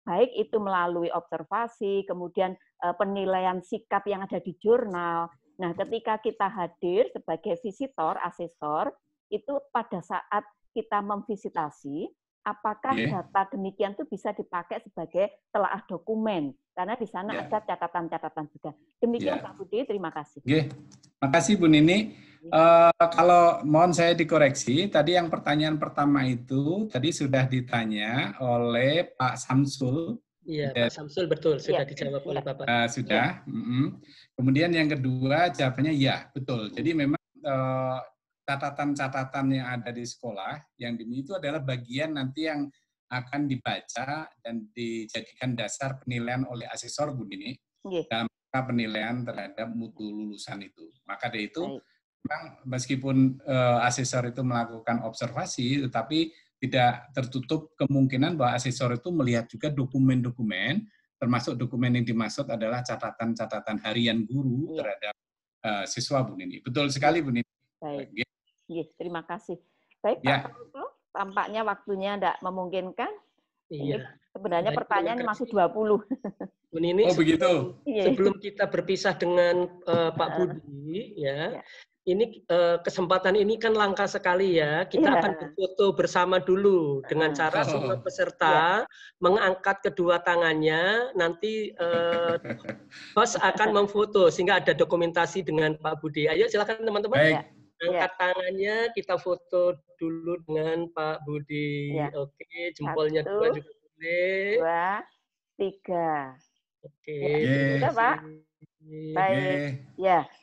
baik itu melalui observasi, kemudian penilaian sikap yang ada di jurnal. Nah, ketika kita hadir sebagai visitor, asesor, itu pada saat kita memvisitasi, apakah data demikian itu bisa dipakai sebagai telaah dokumen? Karena di sana ada catatan-catatan juga. Demikian Pak Budi, terima kasih. Terima kasih Bu Nini. Kalau mohon saya dikoreksi, tadi yang pertanyaan pertama itu tadi sudah ditanya oleh Pak Samsul. Iya, Pak Samsul betul, sudah dijawab oleh Bapak. Sudah. Kemudian yang kedua jawabannya ya, betul. Jadi memang catatan-catatan yang ada di sekolah yang itu adalah bagian nanti yang akan dibaca dan dijadikan dasar penilaian oleh asesor Bu Nini dalam penilaian terhadap mutu lulusan itu. Maka dari itu memang meskipun asesor itu melakukan observasi, tetapi tidak tertutup kemungkinan bahwa asesor itu melihat juga dokumen-dokumen, termasuk dokumen yang dimaksud adalah catatan-catatan harian guru terhadap siswa Bu Nini. Betul sekali Bu Nini. Baik. Terima kasih. Baik Pak Prawoto, tampaknya waktunya tidak memungkinkan. Iya. Sebenarnya pertanyaan masih 20. Bu Nini, begitu. Sebelum kita berpisah dengan Pak Budi, ini kesempatan ini kan langka sekali ya. Kita akan berfoto bersama dulu dengan cara semua peserta mengangkat kedua tangannya. Nanti host akan memfoto sehingga ada dokumentasi dengan Pak Budi. Ayo silakan teman-teman. Angkat tangannya, kita foto dulu dengan Pak Budi. Oke, jempolnya 2 juga boleh. 2, 3. Oke. Sudah Pak. Baik.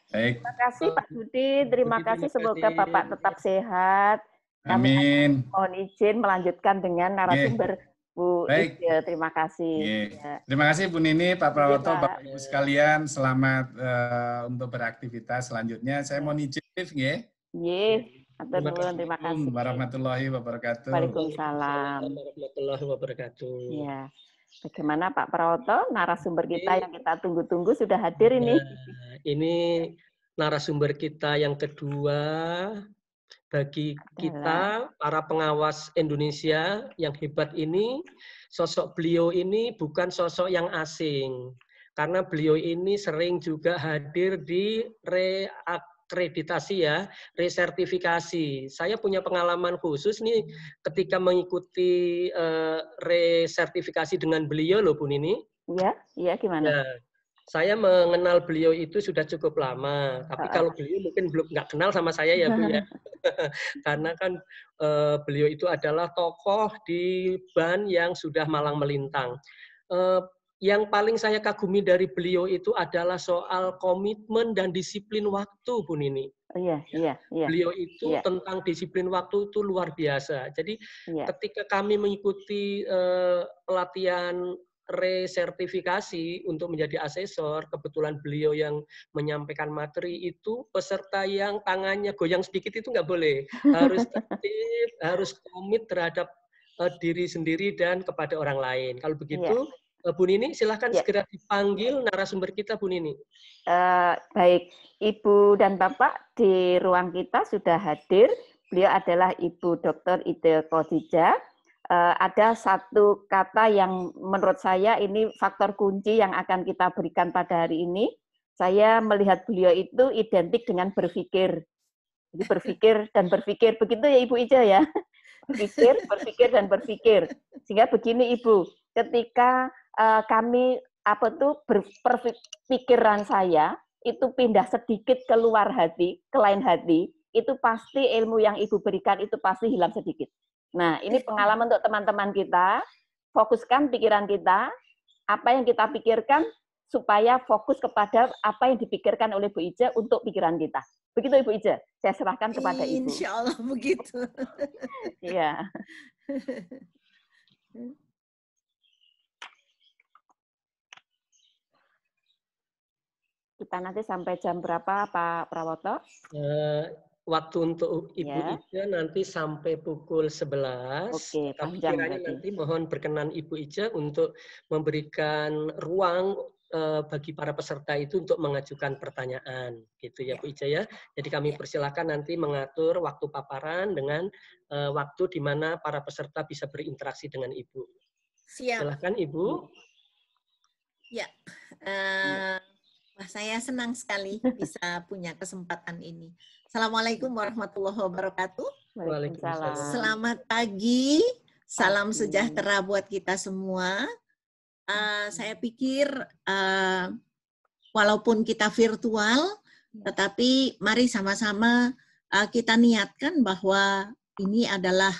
Terima kasih Pak Budi. Terima kasih. Semoga Bapak tetap sehat. Amin. Mohon izin melanjutkan dengan narasumber Bu Ije. Terima kasih. Terima kasih Bu Nini, Pak Prawoto, Bapak Ibu sekalian. Selamat untuk beraktivitas selanjutnya. Saya mohon izin, terima kasih. Warahmatullahi wabarakatuh. Waalaikumsalam. Warahmatullahi wabarakatuh. Bagaimana Pak Prawoto, narasumber kita yang kita tunggu-tunggu sudah hadir ini? Ini narasumber kita yang kedua bagi kita, para pengawas Indonesia yang hebat ini. Sosok beliau ini bukan sosok yang asing, karena beliau ini sering juga hadir di akreditasi resertifikasi. Saya punya pengalaman khusus nih ketika mengikuti resertifikasi dengan beliau loh Bu Nini. Iya gimana? Saya mengenal beliau itu sudah cukup lama, tapi kalau beliau mungkin belum nggak kenal sama saya ya Bu ya. Karena kan beliau itu adalah tokoh di BAN yang sudah malang melintang. Yang paling saya kagumi dari beliau itu adalah soal komitmen dan disiplin waktu, Bu Nini. Beliau itu tentang disiplin waktu itu luar biasa. Jadi ketika kami mengikuti pelatihan resertifikasi untuk menjadi asesor, kebetulan beliau yang menyampaikan materi itu, peserta yang tangannya goyang sedikit itu nggak boleh. Harus tertib, harus komit terhadap diri sendiri dan kepada orang lain. Kalau begitu, Bu Nini, silahkan segera dipanggil narasumber kita, Bu Nini. Baik, Ibu dan Bapak di ruang kita sudah hadir. Beliau adalah Ibu Dr. Ide Khadijah. Ada satu kata yang menurut saya ini faktor kunci yang akan kita berikan pada hari ini. Saya melihat beliau itu identik dengan berpikir. Jadi berpikir dan berpikir. Begitu ya Ibu Ija ya? Berpikir dan berpikir. Sehingga begini Ibu, ketika kami pikiran saya itu pindah sedikit keluar hati, ke lain hati, itu pasti ilmu yang Ibu berikan itu pasti hilang sedikit. Nah, ini pengalaman untuk teman-teman kita. Fokuskan pikiran kita, apa yang kita pikirkan, supaya fokus kepada apa yang dipikirkan oleh Bu Ija untuk pikiran kita. Begitu Ibu Ija, saya serahkan kepada Ibu. Insya Allah begitu. Iya. Kita nanti sampai jam berapa Pak Prawoto? Waktu untuk Ibu Ija nanti sampai pukul 11. Oke, tapi panjang kiranya berarti. nanti mohon berkenan Ibu Ija untuk memberikan ruang bagi para peserta itu untuk mengajukan pertanyaan, gitu ya Bu Ija ya. Jadi kami persilakan nanti mengatur waktu paparan dengan waktu di mana para peserta bisa berinteraksi dengan Ibu. Siap. Silakan Ibu. Ya, wah, saya senang sekali bisa punya kesempatan ini. Assalamualaikum warahmatullahi wabarakatuh. Waalaikumsalam. Selamat pagi, salam sejahtera buat kita semua. Saya pikir walaupun kita virtual, tetapi mari sama-sama kita niatkan bahwa ini adalah